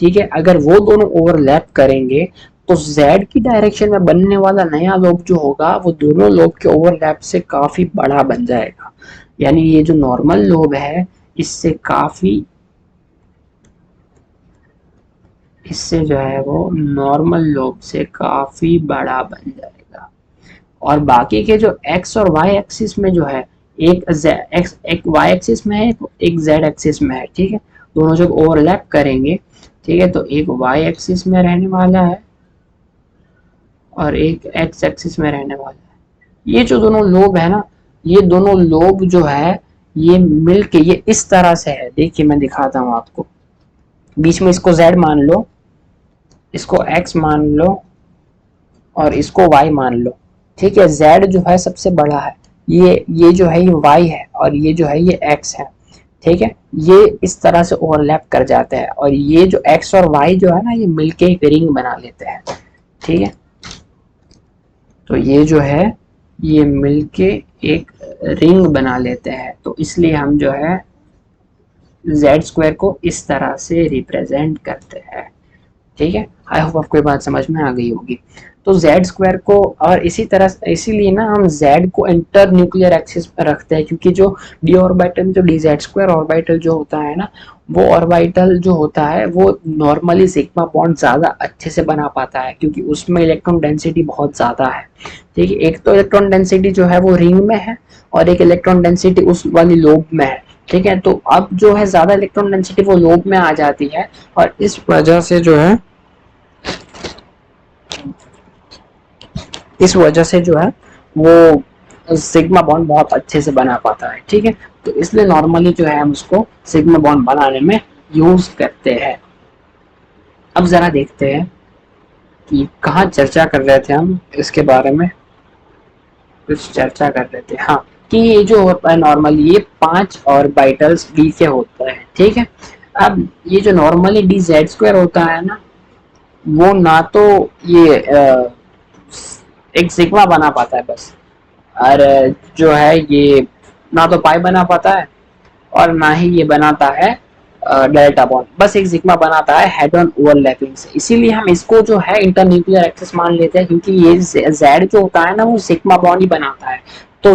ठीक है। अगर वो दोनों ओवरलैप करेंगे तो जेड की डायरेक्शन में बनने वाला नया लोब जो होगा वो दोनों लोब के ओवरलैप से काफी बड़ा बन जाएगा, यानी ये जो नॉर्मल लोब है इससे काफी, इससे जो है वो नॉर्मल लोब से काफी बड़ा बन जाएगा। और बाकी के जो x और y एक्सिस में जो है, एक x एक y एक्सिस में है, एक z एक्सिस में है, ठीक है, दोनों जब ओवरलैप करेंगे, ठीक है, तो एक y एक्सिस में रहने वाला है और एक x एक्सिस में रहने वाला है। ये जो दोनों लोब है ना, ये दोनों लोब जो है ये मिलके ये इस तरह से है, देखिए मैं दिखाता हूँ आपको, बीच में इसको z मान लो, इसको x मान लो और इसको y मान लो, ठीक है। z जो है सबसे बड़ा है, ये जो है ये y है और ये जो है ये x है, ठीक है, ये इस तरह से ओवरलैप कर जाते हैं और ये जो x और y जो है ना ये मिलके एक रिंग बना लेते हैं, ठीक है। तो ये जो है ये मिलके एक रिंग बना लेते हैं, तो इसलिए हम जो है z स्क्वायर को इस तरह से रिप्रेजेंट करते हैं, ठीक है। आई होप आपको ये बात समझ में आ गई होगी। तो जेड स्क्वायर को, और इसी तरह इसीलिए ना हम जेड को इंटर न्यूक्लियर एक्सिस पर रखते हैं, क्योंकि जो डी ऑर्बिटल जो डी जेड स्क्वायर ऑर्बिटल जो होता है ना, वो ऑर्बिटल जो होता है वो नॉर्मली सिग्मा बॉन्ड ज़्यादा अच्छे से बना पाता है, क्योंकि उसमें इलेक्ट्रॉन डेंसिटी बहुत ज़्यादा है, ठीक है। एक तो इलेक्ट्रॉन डेंसिटी जो है वो रिंग में है और एक इलेक्ट्रॉन डेंसिटी उस वाली लोब में है, ठीक है। तो अब जो है ज़्यादा इलेक्ट्रॉन डेंसिटी वो लोब में आ जाती है और इस वजह से जो है, इस वजह से जो है वो सिग्मा बॉन्ड बहुत अच्छे से बना पाता है, ठीक है। तो इसलिए नॉर्मली जो है हम उसको सिग्मा बॉन्ड बनाने में यूज करते हैं। अब जरा देखते हैं कि कहाँ चर्चा कर रहे थे हम इसके बारे में, कुछ चर्चा कर रहे थे, हाँ, कि ये जो होता है नॉर्मली ये 5 ऑर्बिटल्स डी के होता है, ठीक है। अब ये जो नॉर्मली डी जेड स्क्वायर होता है ना, वो ना तो ये एक सिग्मा बना पाता है बस, और जो है ये ना तो पाई बना पाता है और ना ही ये बनाता है डेल्टा बॉन्ड, बस एक सिग्मा बनाता है हेड ऑन ओवरलैपिंग से। इसीलिए हम इसको जो है इंटरन्यूक्लियर एक्सिस मान लेते हैं, क्योंकि ये जेड जो होता है ना वो सिग्मा बॉन्ड ही बनाता है। तो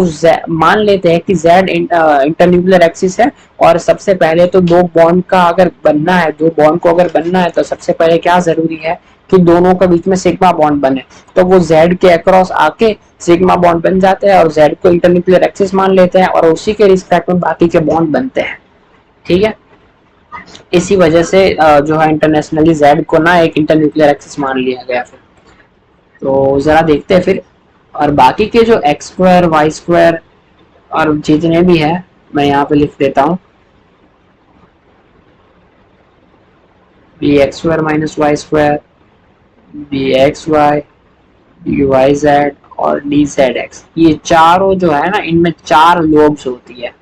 मान लेते हैं कि जेड इंटरन्यूक्लियर एक्सिस है, और सबसे पहले तो दो बॉन्ड का अगर बनना है, दो बॉन्ड को अगर बनना है तो सबसे पहले क्या जरूरी है कि दोनों के बीच में सिग्मा बॉन्ड बने। तो वो जेड के अक्रॉस आके सिग्मा बॉन्ड बन जाते हैं और जेड को इंटरन्यूक्लियर एक्सिस मान लेते हैं, और उसी के रिस्पेक्ट में बाकी के बॉन्ड बनते हैं, ठीक है। इसी वजह से जो है इंटरनेशनली जेड को ना एक इंटरन्यूक्लियर एक्सिस मान लिया गया फिर। तो जरा देखते हैं फिर, और बाकी के जो एक्स स्क्वायर वाई स्क्वायर और जितने भी है मैं यहाँ पे लिख देता हूँ, B X square minus Y square, B X Y, D Y Z और डी जेड एक्स, ये चारों जो है ना इनमें 4 लोब्स होती है।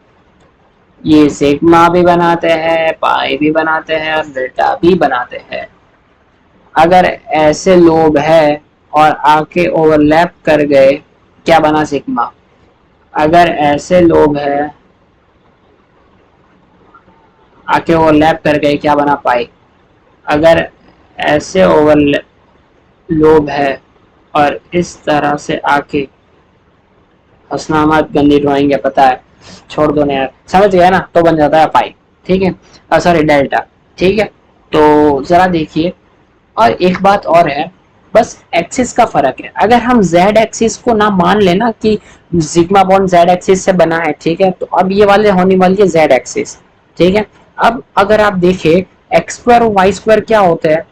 ये सिग्मा भी बनाते हैं, पाई भी बनाते हैं और डेल्टा भी बनाते हैं। अगर ऐसे लोब है और आके ओवरलैप कर गए, क्या बना सिग्मा। अगर ऐसे लोब है आके ओवरलैप कर गए, क्या बना पाई। अगर ऐसे लोब है और इस तरह से आके, हंसना मत, गंदी ड्राइंग है पता है, छोड़ दो ना यार, समझ गया ना, तो बन जाता है पाई, ठीक है, सॉरी डेल्टा, ठीक है। तो जरा देखिए, और एक बात और है, बस एक्सिस का फर्क है। अगर हम जेड एक्सिस को ना मान लेना कि सिग्मा बॉन्ड जेड एक्सिस से बना है, ठीक है, तो अब ये वाले होने वाली है जेड एक्सिस, ठीक है। अब अगर आप देखें एक्स स्क्वायर और वाई स्क्वायर क्या होते हैं,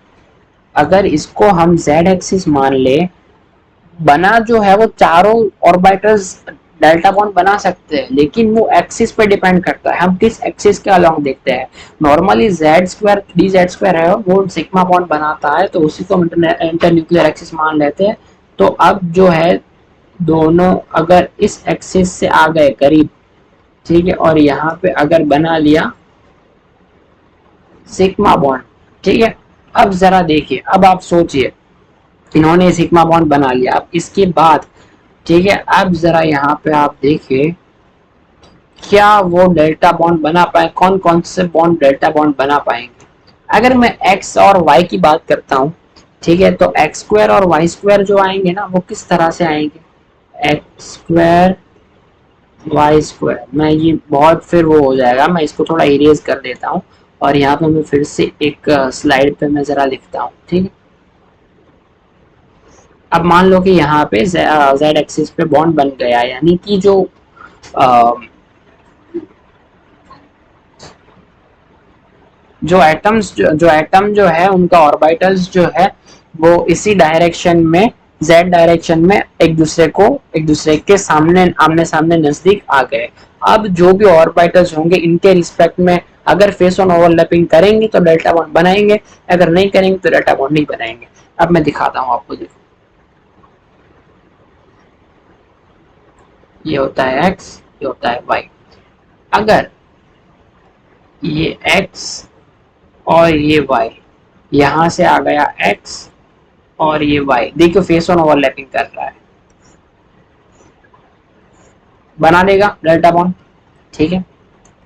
अगर इसको हम जेड एक्सिस मान ले, बना जो है वो चारों ऑर्बिटल्स डेल्टा बॉन्ड बना सकते हैं, लेकिन वो एक्सिस पे डिपेंड करता है, हम किस एक्सिस के अलोंग देखते हैं। Normally Z square D Z square है वो सिग्मा बॉन्ड बनाता है, तो उसी को हम इंटरन्यूक्लियर एक्सिस मान लेते हैं। तो अब जो है दोनों अगर इस एक्सिस से आ गए करीब, ठीक है, और यहाँ पे अगर बना लिया सिग्मा बॉन्ड, ठीक है। अब जरा देखिए, अब आप सोचिए, इन्होंने सिग्मा बॉन्ड बना लिया, अब इसके बाद, ठीक है, अब जरा यहाँ पे आप देखिए क्या वो डेल्टा बॉन्ड बना पाए, कौन कौन से बॉन्ड डेल्टा बॉन्ड बना पाएंगे। अगर मैं एक्स और वाई की बात करता हूँ, ठीक है, तो एक्स स्क्वायर और वाई स्क्वायर जो आएंगे ना वो किस तरह से आएंगे, एक्स स्क्वायर वाई स्क्वायर, मैं ये बहुत फिर वो हो जाएगा, मैं इसको थोड़ा इरेज कर देता हूँ, और यहाँ पे मैं फिर से एक स्लाइड पे मैं जरा लिखता हूँ, ठीक है। अब मान लो कि यहाँ पे जेड एक्सिस पे बॉन्ड बन गया, यानी कि जो एटम्स जो एटम जो है उनका ऑर्बिटल्स जो है वो इसी डायरेक्शन में, जेड डायरेक्शन में एक दूसरे के सामने आमने सामने नजदीक आ गए। अब जो भी ऑर्बिटल्स होंगे इनके रिस्पेक्ट में अगर फेस ऑन ओवरलैपिंग करेंगे तो डेल्टा बॉन्ड बनाएंगे, अगर नहीं करेंगे तो डेल्टा बॉन्ड नहीं बनाएंगे। अब मैं दिखाता हूँ आपको, देखो ये होता है एक्स, ये होता है वाई। अगर ये एक्स और ये वाई, यहां से आ गया एक्स और ये वाई, देखो फेस ऑन ओवरलैपिंग कर रहा है, बना देगा डेल्टा बॉन्ड, ठीक है।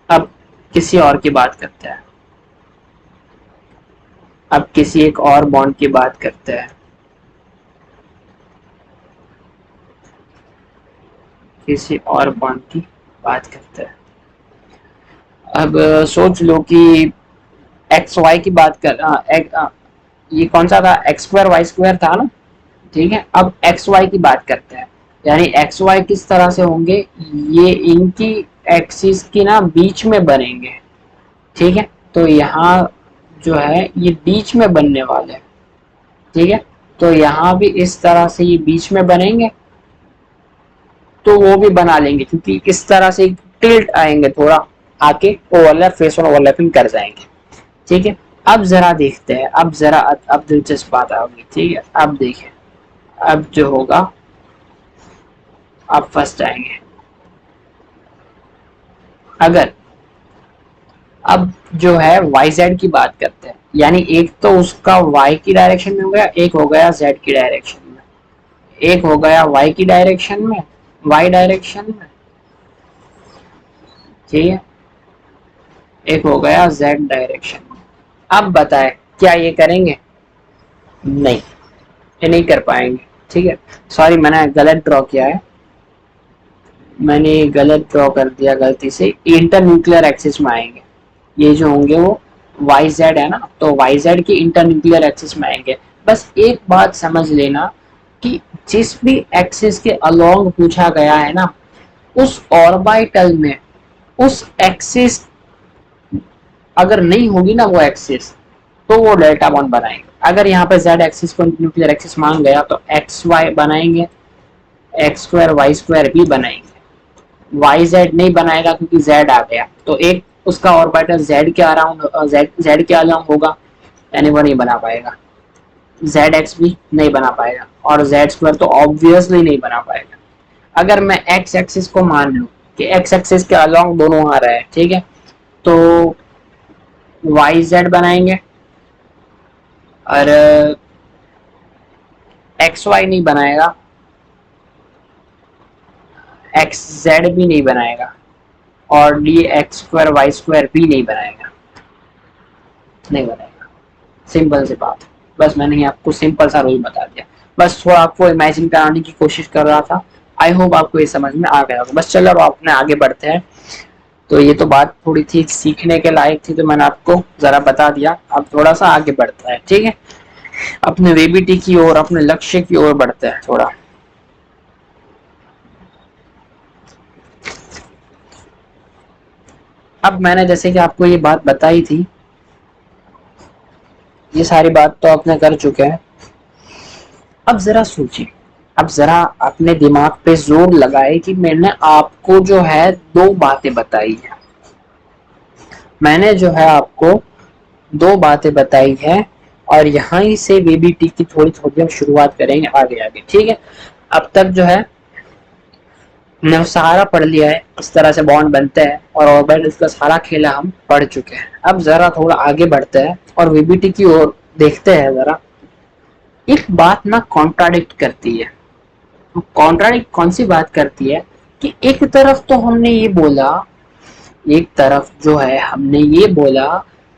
अब किसी और की बात करते हैं, अब किसी एक और बॉन्ड की बात करते हैं, किसी और बॉन्ड की बात करते हैं। अब सोच लो कि एक्स वाई की बात कर, ये कौन सा था, एक्स स्क्वायर वाई स्क्वायर था ना, ठीक है। अब एक्स वाई की बात करते हैं, यानी एक्स वाई किस तरह से होंगे, ये इनकी एक्सिस की ना बीच में बनेंगे, ठीक है। तो यहाँ जो है ये बीच में बनने वाले हैं, ठीक है। तो यहाँ भी इस तरह से ये बीच में बनेंगे, तो वो भी बना लेंगे, क्योंकि किस तरह से टिल्ट आएंगे थोड़ा, आके ओवरलैप, फेस ऑन ओवरलैपिंग कर जाएंगे। ठीक है, अब जरा देखते हैं, अब जरा अब दिलचस्प बात होगी। ठीक है, अब देखें, अब जो होगा, अब फर्स्ट आएंगे। अगर अब जो है वाई जेड की बात करते हैं, यानी एक तो उसका वाई की डायरेक्शन में हो गया, एक हो गया जेड की डायरेक्शन में, एक हो गया वाई की डायरेक्शन में, वाई डायरेक्शन में, ठीक है, एक हो गया जेड डायरेक्शन में। अब बताए क्या ये करेंगे? नहीं, ये नहीं कर पाएंगे। ठीक है, सॉरी मैंने गलत ड्रॉ किया है, मैंने गलत ड्रॉ कर दिया गलती से। इंटर न्यूक्लियर एक्सिस में आएंगे ये जो होंगे, वो वाई जेड है ना, तो वाई जेड के इंटर न्यूक्लियर एक्सिस में आएंगे। बस एक बात समझ लेना कि जिस भी एक्सिस के अलोंग पूछा गया है ना, उस ऑर्बिटल में उस एक्सिस अगर नहीं होगी ना वो एक्सिस, तो वो डेल्टा बॉन्ड बनाएंगे। अगर यहाँ पे जेड एक्सिस को न्यूक्लियर एक्सिस मान गया तो एक्स वाई बनाएंगे, एक्स स्क्वायर वाई स्क्वायर भी बनाएंगे। वाई जेड नहीं बनाएगा क्योंकि जेड आ गया, तो एक उसका ऑर्बिटल जेड के अराउंड, जेड के अलोंग होगा, यानी वो नहीं बना पाएगा। जेड एक्स भी नहीं बना पाएगा, और जेड स्क्वायर तो ऑब्वियसली नहीं बना पाएगा। अगर मैं एक्स एक्सिस को मान लूं कि एक्स एक्सिस के अलोंग दोनों आ रहे हैं, ठीक है, तो वाई जेड बनाएंगे, और एक्स वाई नहीं बनाएगा, एक्स जेड भी नहीं बनाएगा, और D X square Y square भी नहीं बनाएगा, नहीं बनाएगा। सिंपल सी बात, बस मैंने आपको सिंपल सा रूल बता दिया, बस थोड़ा आपको इमेजिन कराने की कोशिश कर रहा था। आई होप आपको ये समझ में आ गया होगा। बस चलो अब अपने आगे बढ़ते हैं। तो ये तो बात थोड़ी थी सीखने के लायक थी, तो मैंने आपको जरा बता दिया। अब थोड़ा सा आगे बढ़ता है, ठीक है, अपने वेबीटी की ओर, अपने लक्ष्य की ओर बढ़ते हैं थोड़ा। अब मैंने जैसे कि आपको ये बात बताई थी, ये सारी बात तो आपने कर चुके हैं। अब जरा सोचिए, अब जरा अपने दिमाग पे जोर लगाए कि मैंने आपको जो है दो बातें बताई है, मैंने जो है आपको दो बातें बताई है, और यहाँ से वेबीटी की थोड़ी थोड़ी हम शुरुआत करेंगे आगे आगे। ठीक है, अब तक जो है हमने सारा पढ़ लिया है, इस तरह से बॉन्ड बनते हैं, और ऑर्बिट इसका सारा खेला हम पढ़ चुके हैं। अब जरा थोड़ा आगे बढ़ते हैं और वीबीटी की ओर देखते हैं। जरा एक बात ना कॉन्ट्राडिक्ट करती है, कॉन्ट्राडिक्ट कौन सी बात करती है कि एक तरफ तो हमने ये बोला, एक तरफ जो है हमने ये बोला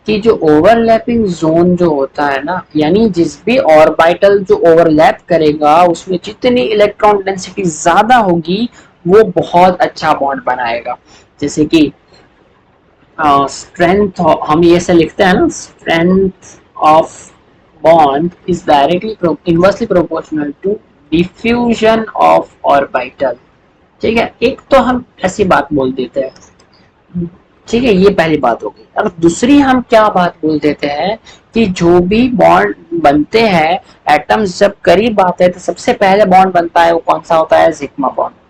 कि जो ओवरलैपिंग जोन जो होता है ना, यानी जिस भी ऑर्बिटल जो ओवरलैप करेगा उसमें जितनी इलेक्ट्रॉन डेंसिटी ज्यादा होगी वो बहुत अच्छा बॉन्ड बनाएगा। जैसे कि स्ट्रेंथ, हम ये से लिखते हैं ना, strength of bond is directly inversely proportional to diffusion of orbital. ठीक है, एक तो हम ऐसी बात बोल देते हैं, ठीक है, ये पहली बात हो गई। और दूसरी हम क्या बात बोल देते हैं कि जो भी बॉन्ड बनते हैं, एटम्स जब करीब आते हैं तो सबसे पहले बॉन्ड बनता है वो कौन सा होता है? सिग्मा बॉन्ड होता है।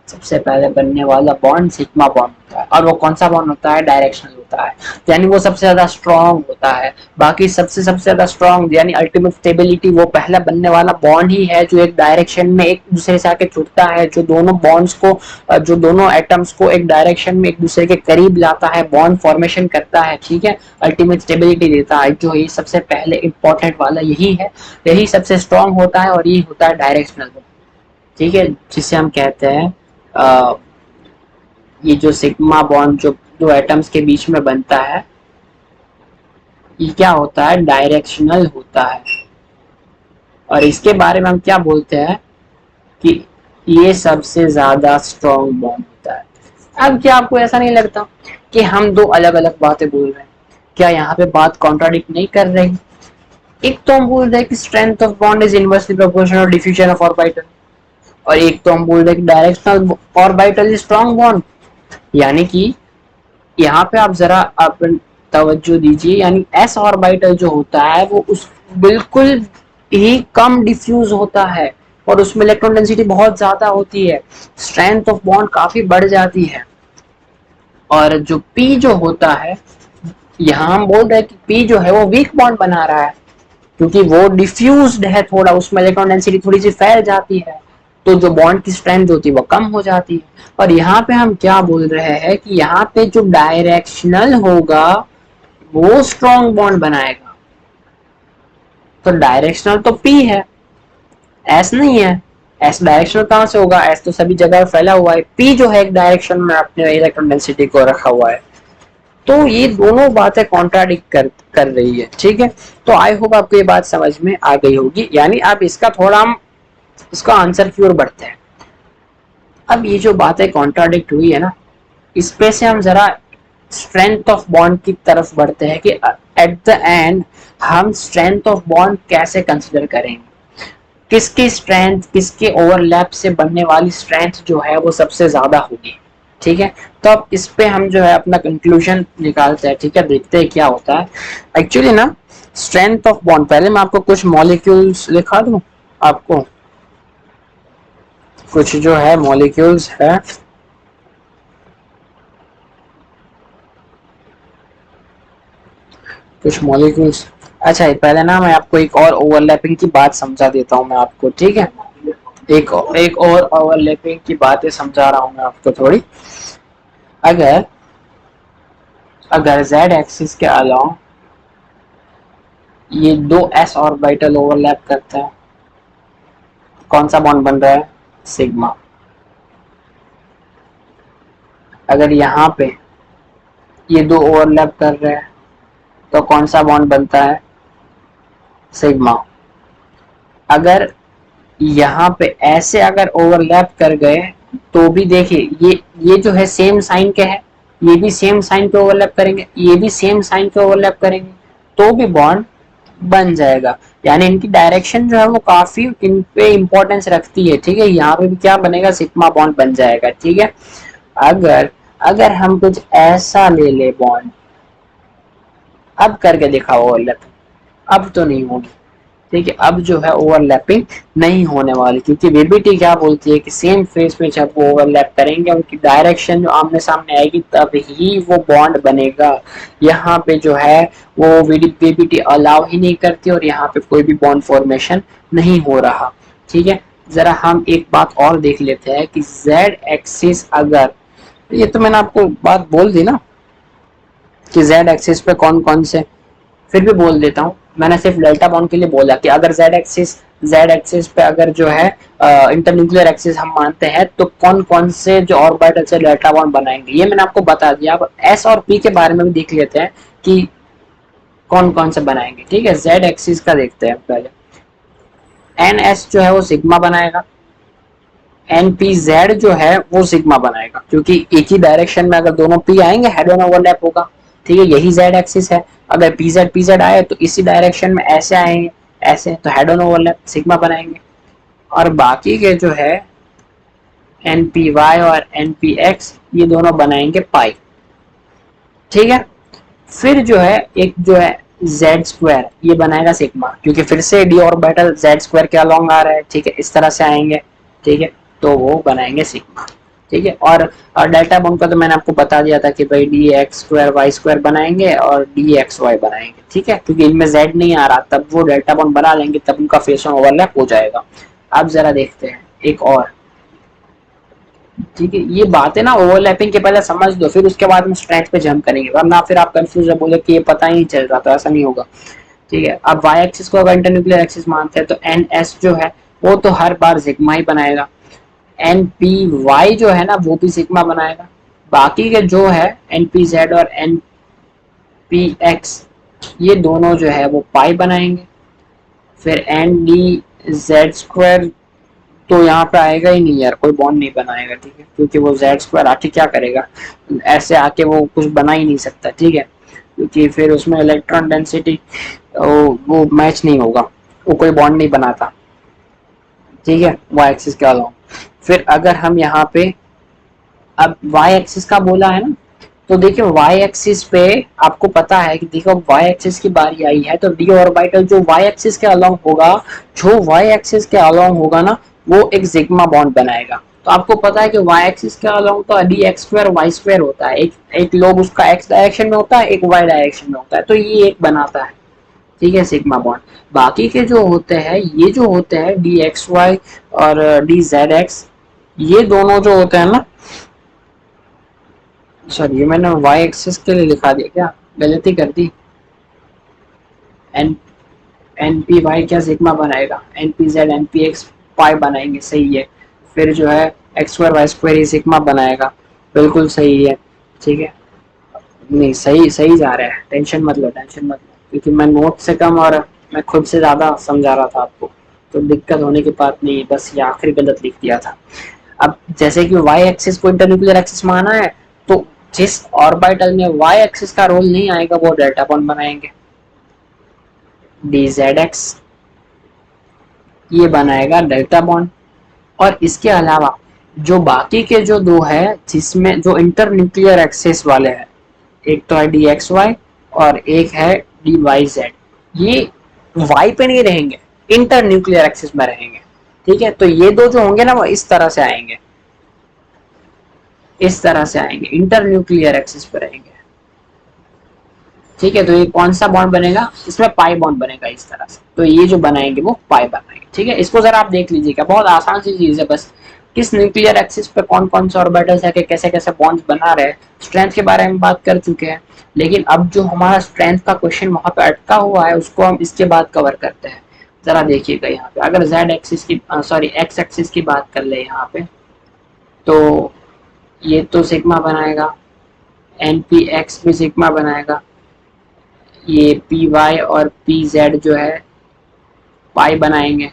सबसे पहले बनने वाला बॉन्ड सिग्मा बॉन्ड होता है, और वो कौन सा बॉन्ड होता है? डायरेक्शनल होता है, यानी वो सबसे ज्यादा स्ट्रॉन्ग होता है। बाकी सबसे ज्यादा स्ट्रॉन्ग यानी अल्टीमेट स्टेबिलिटी वो पहला बनने वाला बॉन्ड ही है जो एक डायरेक्शन में एक दूसरे से आके जुड़ता है, जो दोनों बॉन्ड्स को, जो दोनों एटम्स को एक डायरेक्शन में एक दूसरे के करीब लाता है, बॉन्ड फॉर्मेशन करता है। ठीक है, अल्टीमेट स्टेबिलिटी देता है, जो ये सबसे पहले इंपॉर्टेंट वाला यही है, यही सबसे स्ट्रॉन्ग होता है, और यही होता है डायरेक्शनल। ठीक है, जिसे हम कहते हैं ये जो सिग्मा बॉन्ड जो दो एटम्स के बीच में बनता है, ये क्या होता है? डायरेक्शनल होता है। और इसके बारे में हम क्या बोलते हैं कि ये सबसे ज्यादा स्ट्रॉन्ग बॉन्ड होता है। अब क्या आपको ऐसा नहीं लगता कि हम दो अलग अलग बातें बोल रहे हैं? क्या यहाँ पे बात कॉन्ट्राडिक्ट नहीं कर रही? एक तो हम बोल रहे हैं कि strength of bond is inversely proportional diffusion of orbital, और एक तो हम बोल रहे हैं कि directional orbital is strong bond. यानी कि यहाँ पे आप जरा आप तवज्जो दीजिए, यानी एस ऑर्बिटल जो होता है वो उस बिल्कुल ही कम डिफ्यूज होता है, और उसमें इलेक्ट्रॉन डेंसिटी बहुत ज्यादा होती है, स्ट्रेंथ ऑफ बॉन्ड काफी बढ़ जाती है। और जो पी जो होता है, यहाँ हम बोल रहे हैं कि पी जो है वो वीक बॉन्ड बना रहा है, क्योंकि वो डिफ्यूज्ड है थोड़ा, उसमें इलेक्ट्रॉन डेंसिटी थोड़ी सी फैल जाती है, तो जो बॉन्ड की स्ट्रेंथ होती है वो कम हो जाती है। और यहाँ पे हम क्या बोल रहे हैं कि यहाँ पे जो डायरेक्शनल होगा वो स्ट्रॉन्ग बॉन्ड बनाएगा। तो डायरेक्शनल तो पी है, एस नहीं है। एस डायरेक्शनल कहां से होगा, एस तो सभी जगह फैला हुआ है, पी जो है एक डायरेक्शन में अपने इलेक्ट्रॉन डेंसिटी को रखा हुआ है। तो ये दोनों बातें कॉन्ट्राडिक्ट कर रही है, ठीक है। तो आई होप आपको ये बात समझ में आ गई होगी, यानी अब इसका थोड़ा हम इसका आंसर की ओर बढ़ते हैं। अब ये जो बातें कॉन्ट्राडिक्ट हुई है ना, इस पे से हम जरा स्ट्रेंथ ऑफ बॉन्ड की तरफ बढ़ते हैं कि एट द एंड हम स्ट्रेंथ ऑफ बॉन्ड कैसे कंसिडर करेंगे, किसकी स्ट्रेंथ, किसके ओवरलैप से बनने वाली स्ट्रेंथ जो है वो सबसे ज्यादा होगी, ठीक है। तो अब इस पे हम जो है अपना कंक्लूजन निकालते हैं, ठीक है, देखते हैं क्या होता है। एक्चुअली ना स्ट्रेंथ ऑफ बॉन्ड, पहले मैं आपको कुछ मॉलिक्यूल्स लिखा दूं, आपको कुछ जो है मॉलिक्यूल्स है, कुछ मॉलिक्यूल्स। अच्छा पहले ना मैं आपको एक और ओवरलैपिंग की बात समझा देता हूँ मैं आपको, ठीक है। एक एक और ओवरलैपिंग की बातें समझा रहा हूँ मैं आपको थोड़ी। अगर अगर z एक्सिस के अलावा ये दो s ऑर्बिटल ओवरलैप करते हैं, कौन सा बॉन्ड बन रहा है, सिग्मा। अगर यहाँ पे ये दो ओवरलैप कर रहे हैं तो कौन सा बॉन्ड बनता है, सिग्मा। अगर यहाँ पे ऐसे अगर ओवरलैप कर गए तो भी देखिए ये जो है सेम साइन के है, ये भी सेम साइन पे ओवरलैप करेंगे, ये भी सेम साइन पे ओवरलैप करेंगे, तो भी बॉन्ड बन जाएगा। यानी इनकी डायरेक्शन जो है वो काफी इन पे इंपॉर्टेंस रखती है, ठीक है। यहाँ पे भी क्या बनेगा, सिग्मा बॉन्ड बन जाएगा, ठीक है। अगर अगर हम कुछ ऐसा ले ले बॉन्ड, अब करके दिखा ओवरलैप, अब तो नहीं होगी, ठीक है। अब जो है ओवरलैपिंग नहीं होने वाली, क्योंकि वीबीटी क्या बोलती है कि सेम फेस में जब वो ओवरलैप करेंगे उनकी डायरेक्शन जो आमने सामने आएगी तब ही वो बॉन्ड बनेगा। यहाँ पे जो है वो वीबीटी अलाउ ही नहीं करती और यहाँ पे कोई भी बॉन्ड फॉर्मेशन नहीं हो रहा, ठीक है। जरा हम एक बात और देख लेते हैं कि जेड एक्सिस, अगर ये तो मैंने आपको बात बोल दी ना कि जेड एक्सिस पे कौन कौन से, फिर भी बोल देता हूँ, मैंने सिर्फ डेल्टा बॉन्ड के लिए बोला कि अगर जेड एक्सिस पे अगर जो है इंटरन्यूक्लियर एक्सिस हम मानते हैं तो कौन कौन से जो ऑर्बिटल से डेल्टा बॉन्ड बनाएंगे, ये मैंने आपको बता दिया। अब एस और पी के बारे में भी देख लेते हैं कि कौन कौन से बनाएंगे, ठीक है। जेड एक्सिस का देखते हैं पहले, एन एस जो है वो सिग्मा बनाएगा, एन पी जेड जो है वो सिग्मा बनाएगा, क्योंकि एक ही डायरेक्शन में अगर दोनों पी आएंगे हेड ऑन ओवरलैप होगा, ठीक है, यही जेड एक्सिस है। अगर पी जेड आए तो इसी डायरेक्शन में ऐसे आएंगे, ऐसे, तो हेड ऑन ओवरलैप सिग्मा बनाएंगे। और बाकी के जो है एन पी वाई और एन पी एक्स ये दोनों बनाएंगे पाई, ठीक है। फिर जो है एक जो है जेड स्क्वायर ये बनाएगा सिग्मा, क्योंकि फिर से डी ऑर्बिटल जेड स्क्वायर के अलोंग आ रहा है, ठीक है, इस तरह से आएंगे, ठीक है, तो वो बनाएंगे सिग्मा, ठीक है। और डेल्टा बॉन्ड का तो मैंने आपको बता दिया था कि भाई D X square Y square बनाएंगे और डी एक्स वाई बनाएंगे, ठीक है, क्योंकि इनमें जेड नहीं आ रहा, तब वो डेल्टा बॉन्ड बना लेंगे, तब उनका फेस ऑन ओवरलैप हो जाएगा। अब जरा देखते हैं एक और, ठीक है। ये बातें ना ओवरलैपिंग के पहले समझ दो, फिर उसके बाद में स्ट्रेंथ पे जंप करेंगे, वरना फिर आप कंफ्यूज हो बोले कि ये पता ही नहीं चल रहा, तो ऐसा नहीं होगा, ठीक है। अब वाई एक्सिस को अगर इंटरन्यूक्लियर एक्सिस मानते हैं तो एन एस जो है वो तो हर बार सिग्मा ही बनाएगा, एन पी वाई जो है ना वो भी सिग्मा बनाएगा, बाकी के जो है एन पी जेड और एन पी एक्स ये दोनों जो है वो पाई बनाएंगे। फिर एन डी जेड स्क्वायर तो यहाँ पे आएगा ही नहीं यार, कोई बॉन्ड नहीं बनाएगा, ठीक है, क्योंकि वो जेड स्क्वायर आके क्या करेगा, ऐसे आके वो कुछ बना ही नहीं सकता, ठीक है, क्योंकि फिर उसमें इलेक्ट्रॉन डेंसिटी वो मैच नहीं होगा, वो कोई बॉन्ड नहीं बनाता, ठीक है, वाई एक्सिस के अलावा। फिर अगर हम यहाँ पे अब वाई एक्सिस का बोला है ना, तो देखिए वाई एक्सिस पे आपको पता है कि देखो वाई एक्सिस की बारी आई है तो डी ऑर्बिटल जो वाई एक्सिस के अलोंग होगा, जो वाई एक्सिस के अलोंग होगा ना वो एक सिग्मा बॉन्ड बनाएगा। तो आपको पता है कि y एक्सिस के अलोंग तो dx² y² होता है, एक लोब उसका x डायरेक्शन में होता है, एक y डायरेक्शन में होता है, तो ये एक बनाता है, ठीक है, सिग्मा बॉन्ड। बाकी के जो होते हैं, ये जो होते हैं dxy और dzx, ये दोनों जो होते हैं ना, सॉरी ये मैंने y एक्सिस के लिए लिखा दिया, क्या गलती कर दी। एन पी वाई क्या सिग्मा बनाएगा, N P Z N P X pi बनाएंगे, सही है। फिर जो है एक्स स्क्वायर वाई स्क्वायर ही सिग्मा बनाएगा, बिल्कुल सही है, ठीक है। नहीं सही सही जा रहा है, टेंशन मत लो, टेंशन मत लो, क्योंकि मैं नोट से कम और मैं खुद से ज़्यादा समझा रहा था आपको, तो दिक्कत होने की बात नहीं है, बस ये आखिरी गलत लिख दिया था। अब जैसे कि वाई एक्सिस को इंटरन्यूक्लियर एक्सिस माना है, तो जिस ऑर्बिटल में वाई एक्सिस का रोल नहीं आएगा वो डेल्टा बॉन्ड बनाएंगे, dz(x) ये बनाएगा डेल्टा बॉन्ड। और इसके अलावा जो बाकी के जो दो है जिसमें जो इंटर न्यूक्लियर एक्सिस वाले हैं, एक तो है dxy और एक है dyz, ये y पे नहीं रहेंगे, इंटर न्यूक्लियर एक्सिस में रहेंगे, ठीक है। तो ये दो जो होंगे ना वो इस तरह से आएंगे, इस तरह से आएंगे, इंटर न्यूक्लियर एक्सिस पे रहेंगे, ठीक है। तो ये कौन सा बॉन्ड बनेगा, इसमें पाई बॉन्ड बनेगा इस तरह से, तो ये जो बनाएंगे वो पाई बनाएंगे, ठीक है। इसको जरा आप देख लीजिएगा, बहुत आसान सी चीज है, बस किस न्यूक्लियर एक्सिस पे कौन कौन से ऑर्बिटल्स है, कैसे कैसे बॉन्ड्स बना रहे हैं। स्ट्रेंथ के बारे में बात कर चुके हैं, लेकिन अब जो हमारा स्ट्रेंथ का क्वेश्चन वहां पे अटका हुआ है उसको हम इसके बाद कवर करते हैं। जरा देखिएगा यहाँ पे, अगर जेड एक्सिस की सॉरी एक्स एक्सिस की बात कर ले यहाँ पे, तो ये तो सिग्मा बनाएगा, एन पी एक्स भी सिग्मा बनाएगा, ये पी वाई और पी जेड जो है पाई बनाएंगे।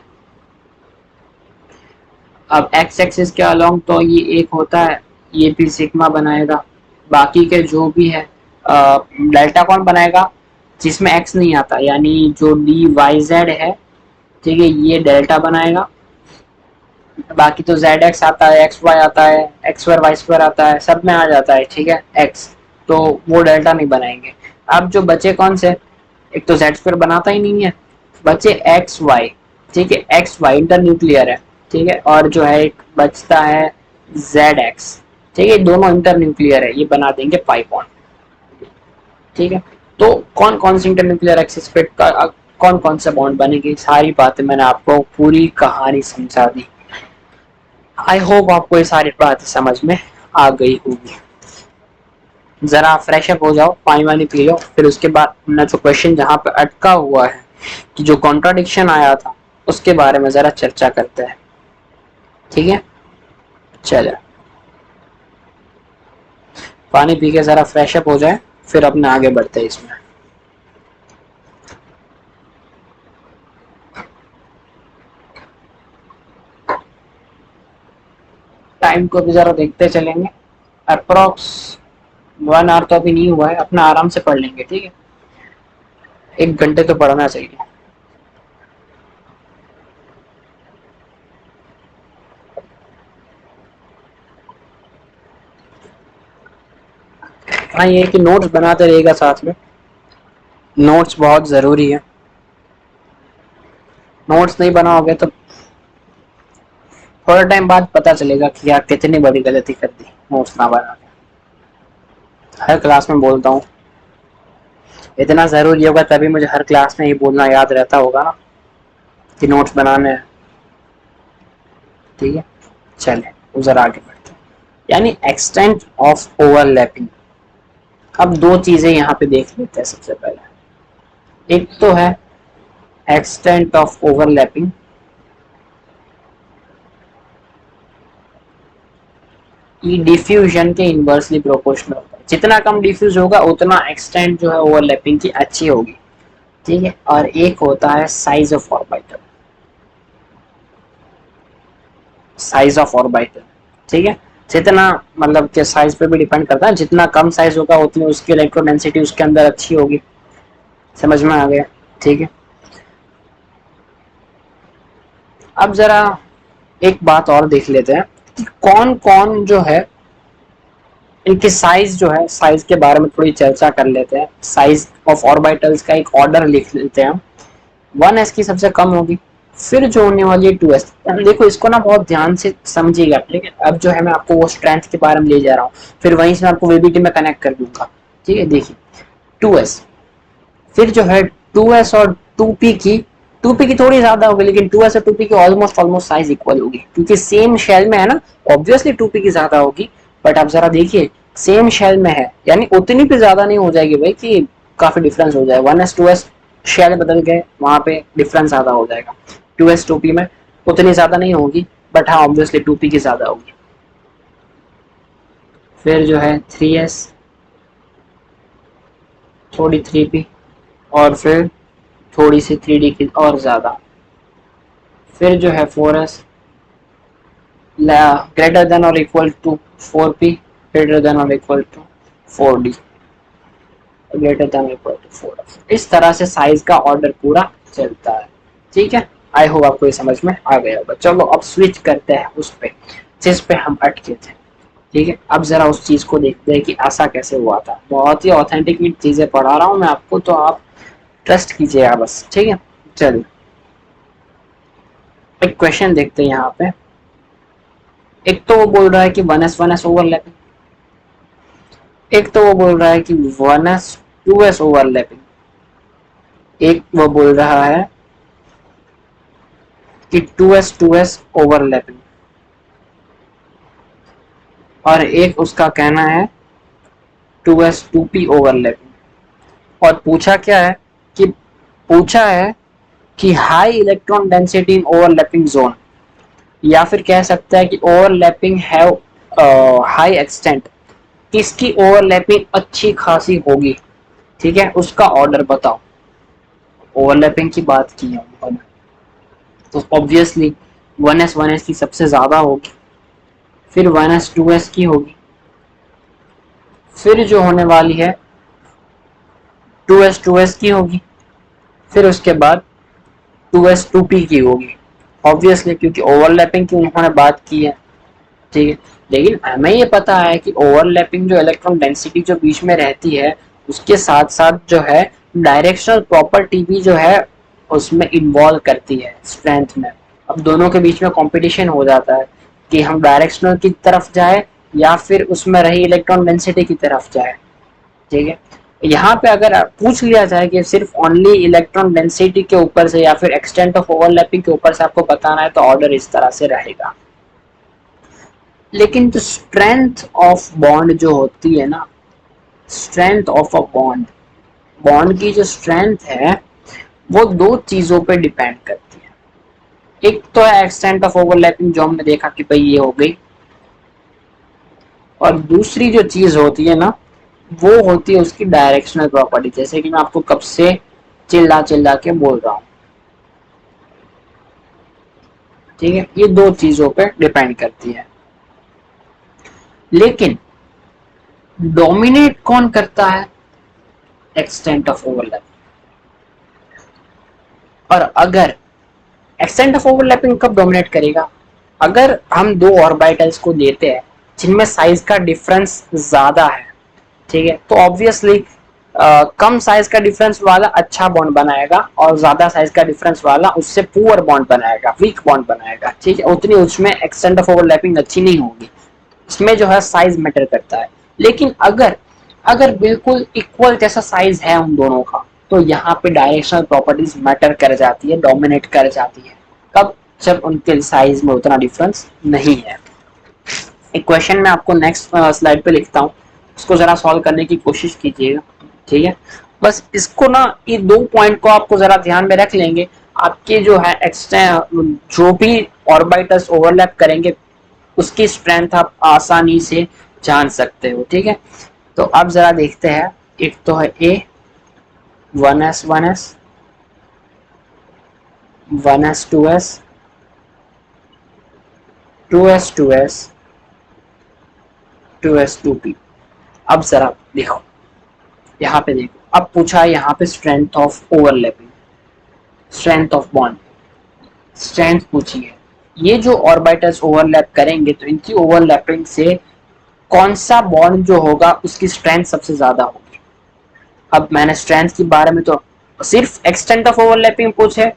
अब एक्स एक्सिस के अलोंग तो ये एक होता है, ये भी सिग्मा बनाएगा। बाकी के जो भी है डेल्टा कौन बनाएगा, जिसमें एक्स नहीं आता, यानी जो डी वाई जेड है, ठीक है, ये डेल्टा बनाएगा। बाकी तो जेड एक्स आता है, एक्स वाई आता है, एक्स स्क्वायर वाई स्क्वायर आता है, सब में आ जाता है, ठीक है, एक्स, तो वो डेल्टा नहीं बनाएंगे। अब जो बचे कौन से, एक तो जेड स्क्वायर बनाता ही नहीं है, बचे एक्स वाई, ठीक है, एक्स वाई इंटर न्यूक्लियर है, ठीक है, और जो है एक बचता है जेड एक्स, ठीक है, दोनों इंटर न्यूक्लियर है, ये बना देंगे पाई बॉन्ड, ठीक है। तो कौन कौन से इंटर न्यूक्लियर एक्सिस पे कौन कौन सा बॉन्ड बनेगी, सारी बातें मैंने आपको पूरी कहानी समझा दी। आई होप आपको ये सारी बातें समझ में आ गई होगी। जरा फ्रेश अप हो जाओ, पानी वानी पी लो, फिर उसके बाद अपना जो क्वेश्चन जहाँ पे अटका हुआ है कि जो कॉन्ट्राडिक्शन आया था उसके बारे में जरा चर्चा करते हैं, ठीक है। चलो पानी पी के जरा फ्रेश अप हो जाए, फिर अपने आगे बढ़ते हैं इसमें। टाइम को भी जरा देखते चलेंगे, अप्रोक्स 1 आवर तो अभी नहीं हुआ है, अपना आराम से पढ़ लेंगे, ठीक है, 1 घंटे तो पढ़ना चाहिए। हाँ ये कि नोट्स बनाते रहेगा साथ में, नोट्स बहुत जरूरी है, नोट्स नहीं बनाओगे तो थोड़ा टाइम बाद पता चलेगा कि यार कितनी बड़ी गलती कर दी नोट्स ना बना के। हर क्लास में बोलता हूँ, इतना जरूरी होगा तभी मुझे हर क्लास में ये बोलना याद रहता होगा ना कि नोट्स बनाने हैं, ठीक है। चले जरा आगे बढ़ते हैं, यानी एक्सटेंट ऑफ ओवरलैपिंग। अब दो चीजें यहाँ पे देख लेते हैं। सबसे पहले एक तो है एक्सटेंट ऑफ ओवरलैपिंग, ये डिफ्यूजन के इनवर्सली प्रोपोर्शनल होता है, जितना कम डिफ्यूज होगा उतना एक्सटेंट जो है ओवरलैपिंग की अच्छी होगी, ठीक है। और एक होता है size of orbital, size of orbital, ठीक है, जितना मतलब के साइज पे भी डिपेंड करता है, जितना कम साइज होगा उतनी उसकी इलेक्ट्रोडेंसिटी उसके अंदर अच्छी होगी, समझ में आ गया, ठीक है। अब जरा एक बात और देख लेते हैं कि कौन कौन जो है इनकी साइज जो है, साइज के बारे में थोड़ी चर्चा कर लेते हैं। साइज ऑफ ऑर्बिटल्स का एक ऑर्डर लिख लेते हैं हम। 1s की सबसे कम होगी, फिर जो होने वाली है 2s, देखो इसको ना बहुत ध्यान से समझिएगा, ठीक है। अब जो है मैं आपको वो स्ट्रेंथ के बारे में ले जा रहा हूँ, फिर वहीं से मैं आपको वीबीटी में कनेक्ट कर दूंगा, ठीक है। देखिए 2s, फिर जो है 2s और 2p की थोड़ी ज्यादा होगी, लेकिन 2s और 2p की ऑलमोस्ट ऑलमोस्ट साइज इक्वल होगी, क्योंकि सेम शेल में है ना, ऑब्वियसली 2p की ज्यादा होगी। बट आप जरा देखिए सेम शेल में है, यानी उतनी भी ज्यादा नहीं हो जाएगी भाई कि काफी डिफरेंस हो जाए। 1s 2s शेल बदल गए, वहां पे डिफरेंस ज्यादा हो जाएगा। 2s 2p में उतनी ज्यादा नहीं होगी, बट हाँ ऑब्वियसली 2p की ज्यादा होगी। फिर जो है 3s, थोड़ी 3p, और फिर थोड़ी सी 3d की और ज्यादा। फिर जो है 4s, ग्रेटर देन और equal to 4p, greater than और equal to 4d, greater than equal to 4f। इस तरह से साइज का ऑर्डर पूरा चलता है, ठीक है। आई होप आपको ये समझ में आ गया होगा। चलो अब स्विच करते हैं उस पे जिस पे हम अटके थे, ठीक है। अब जरा उस चीज को देखते हैं कि ऐसा कैसे हुआ था। बहुत ही ऑथेंटिक चीजें पढ़ा रहा हूँ मैं आपको, तो आप ट्रस्ट कीजिएगा बस, ठीक है। चलिए एक क्वेश्चन देखते हैं यहाँ पे। एक तो वो बोल रहा है कि 1s ओवरलैपिंग, एक तो वो बोल रहा है कि 1s 2s ओवरलैपिंग, एक वो बोल रहा है कि 2s ओवरलैपिंग, और एक उसका कहना है 2s 2p ओवरलैपिंग। और पूछा क्या है कि पूछा है कि high electron density in overlapping zone, या फिर कह सकता है कि ओवरलैपिंग हैव हाई एक्सटेंट, किसकी ओवरलैपिंग अच्छी खासी होगी, ठीक है, उसका ऑर्डर बताओ। ओवरलैपिंग की बात की है उन्होंने, तो ऑब्वियसली 1s की सबसे ज्यादा होगी, फिर 1s 2s की होगी, फिर जो होने वाली है 2s की होगी, फिर उसके बाद 2s 2p की होगी, ऑब्वियसली क्योंकि ओवरलैपिंग की उन्होंने बात की है, ठीक है। लेकिन हमें ये पता है कि ओवरलैपिंग जो इलेक्ट्रॉन डेंसिटी जो बीच में रहती है, उसके साथ साथ जो है डायरेक्शनल प्रॉपर्टी भी जो है उसमें इन्वॉल्व करती है स्ट्रेंथ में। अब दोनों के बीच में कंपटीशन हो जाता है कि हम डायरेक्शनल की तरफ जाए या फिर उसमें रही इलेक्ट्रॉन डेंसिटी की तरफ जाए, ठीक है। यहाँ पे अगर पूछ लिया जाए कि सिर्फ ओनली इलेक्ट्रॉन डेंसिटी के ऊपर से या फिर एक्सटेंट ऑफ ओवरलैपिंग के ऊपर से आपको बताना है, तो ऑर्डर इस तरह से रहेगा। लेकिन जो स्ट्रेंथ ऑफ बॉन्ड जो होती है ना, strength of a bond, bond की जो स्ट्रेंथ है वो दो चीजों पे डिपेंड करती है। एक तो है एक्सटेंट ऑफ ओवरलैपिंग, जो हमने देखा कि भाई ये हो गई, और दूसरी जो चीज होती है ना वो होती है उसकी डायरेक्शनल प्रॉपर्टी, जैसे कि मैं आपको कब से चिल्ला चिल्ला के बोल रहा हूँ, ठीक है। ये दो चीजों पे डिपेंड करती है। लेकिन डोमिनेट कौन करता है? Extent of overlapping. और अगर एक्सटेंट ऑफ ओवरलैपिंग कब डोमिनेट करेगा? अगर हम दो ऑर्बिटल्स को देते हैं जिनमें साइज का डिफरेंस ज्यादा है, ठीक है, तो ऑब्वियसली कम साइज का डिफरेंस वाला अच्छा बॉन्ड बनाएगा और ज्यादा साइज का डिफरेंस वाला उससे पुअर बॉन्ड बनाएगा, वीक बॉन्ड बनाएगा, ठीक है। उतनी उसमें एक्सटेंट ऑफ ओवरलैपिंग अच्छी नहीं होगी, इसमें जो है साइज मैटर करता है। लेकिन अगर अगर बिल्कुल इक्वल जैसा साइज है उन दोनों का, तो यहाँ पे डायरेक्शनल प्रॉपर्टीज मैटर कर जाती है, डोमिनेट कर जाती है। कब? जब उनके साइज में उतना डिफरेंस नहीं है। एक क्वेश्चन मैं आपको नेक्स्ट स्लाइड पे लिखता हूँ, उसको जरा सॉल्व करने की कोशिश कीजिएगा, ठीक है। बस इसको ना, ये दो पॉइंट को आपको जरा ध्यान में रख लेंगे, आपके जो है जो भी ऑर्बिटल्स ओवरलैप करेंगे उसकी स्ट्रेंथ आप आसानी से जान सकते हो, ठीक है। तो अब जरा देखते हैं, एक तो है ए 1s 1s 2s 2s 2s 2p। अब जरा देखो, यहाँ पे देखो, अब पूछा है यहाँ पे strength of overlapping, strength of bond, strength पूछी है। ये जो ऑर्बिटल्स ओवरलैप करेंगे तो इनकी ओवरलैपिंग से कौन सा बॉन्ड जो होगा उसकी स्ट्रेंथ सबसे ज्यादा होगी। अब मैंने स्ट्रेंथ के बारे में तो सिर्फ एक्सटेंट ऑफ ओवरलैपिंग पूछे,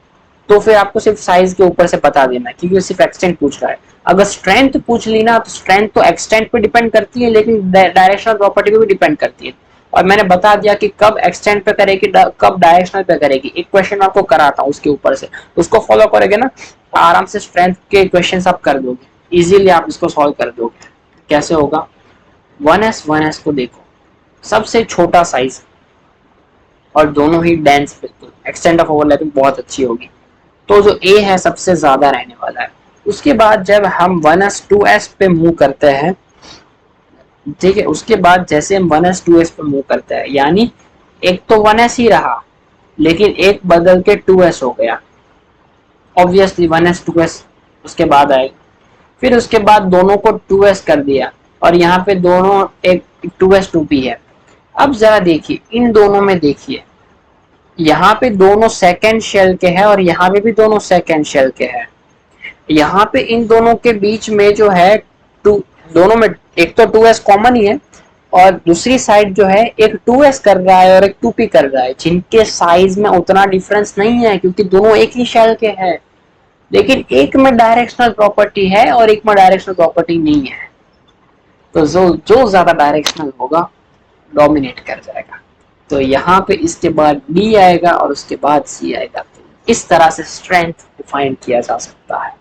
तो फिर आपको सिर्फ साइज के ऊपर से बता देना है, क्योंकि सिर्फ एक्सटेंट पूछ रहा है। अगर स्ट्रेंथ पूछ ली ना, तो स्ट्रेंथ तो एक्सटेंट पे डिपेंड करती है, लेकिन डायरेक्शनल प्रॉपर्टी पे भी डिपेंड करती है। और मैंने बता दिया कि कब एक्सटेंट पे करेगी, कब डायरेक्शनल पे करेगी। एक क्वेश्चन आपको कराता हूँ उसके ऊपर से, उसको फॉलो करोगे ना, आराम से स्ट्रेंथ के क्वेश्चन आप कर दोगे, इजीली आप इसको सॉल्व कर दोगे। कैसे होगा? 1s को देखो, सबसे छोटा साइज और दोनों ही डेंस, बिल्कुल एक्सटेंट ऑफ ओवरलैपिंग बहुत अच्छी होगी। तो जो ए है सबसे ज्यादा रहने वाला है। उसके बाद जब हम 1s 2s पे मूव करते हैं, ठीक है, उसके बाद जैसे हम 1s 2s पे मूव करते हैं, यानी एक तो 1s ही रहा, लेकिन एक बदल के 2s हो गया, ऑब्वियसली 1s 2s उसके बाद आएगा। फिर उसके बाद दोनों को 2s कर दिया, और यहाँ पे दोनों एक 2s 2p है। अब जरा देखिए इन दोनों में, देखिए यहाँ पे दोनों सेकेंड शेल के हैं और यहाँ पे भी दोनों सेकेंड शेल के हैं। यहाँ पे इन दोनों के बीच में जो है टू, दोनों में एक तो 2s कॉमन ही है, और दूसरी साइड जो है एक 2s कर रहा है और एक 2p कर रहा है, जिनके साइज में उतना डिफरेंस नहीं है क्योंकि दोनों एक ही शेल के हैं। लेकिन एक में डायरेक्शनल प्रॉपर्टी है और एक में डायरेक्शनल प्रॉपर्टी नहीं है, तो जो ज्यादा डायरेक्शनल होगा डोमिनेट कर जाएगा। तो यहाँ पे इसके बाद B आएगा और उसके बाद C आएगा। इस तरह से स्ट्रेंथ डिफाइन किया जा सकता है।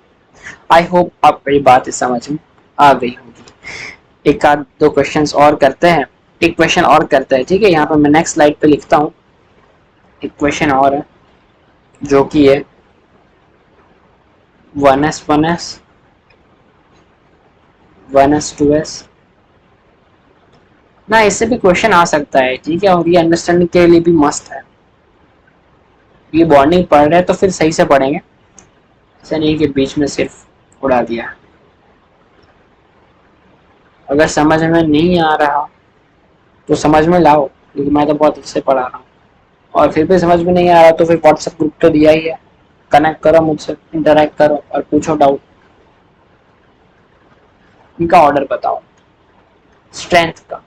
आई होप आपको ये बात समझ में आ गई होगी। एक आध दो क्वेश्चंस और करते हैं, एक क्वेश्चन और करते हैं, ठीक है। यहाँ पर मैं नेक्स्ट स्लाइड पे लिखता हूँ, एक क्वेश्चन और है जो कि है 1s 2s ना, इससे भी क्वेश्चन आ सकता है, ठीक है, और ये अंडरस्टैंडिंग के लिए भी मस्त है। ये बॉन्डिंग पढ़ रहे हैं तो फिर सही से पढ़ेंगे, ऐसा नहीं कि बीच में सिर्फ उड़ा दिया। अगर समझ में नहीं आ रहा तो समझ में लाओ, क्योंकि मैं तो बहुत अच्छे पढ़ा रहा हूँ। और फिर भी समझ में नहीं आ रहा तो फिर व्हाट्सएप ग्रुप तो दिया ही है, कनेक्ट करो मुझसे, इंटरेक्ट करो और पूछो डाउट। इनका ऑर्डर बताओ स्ट्रेंथ का।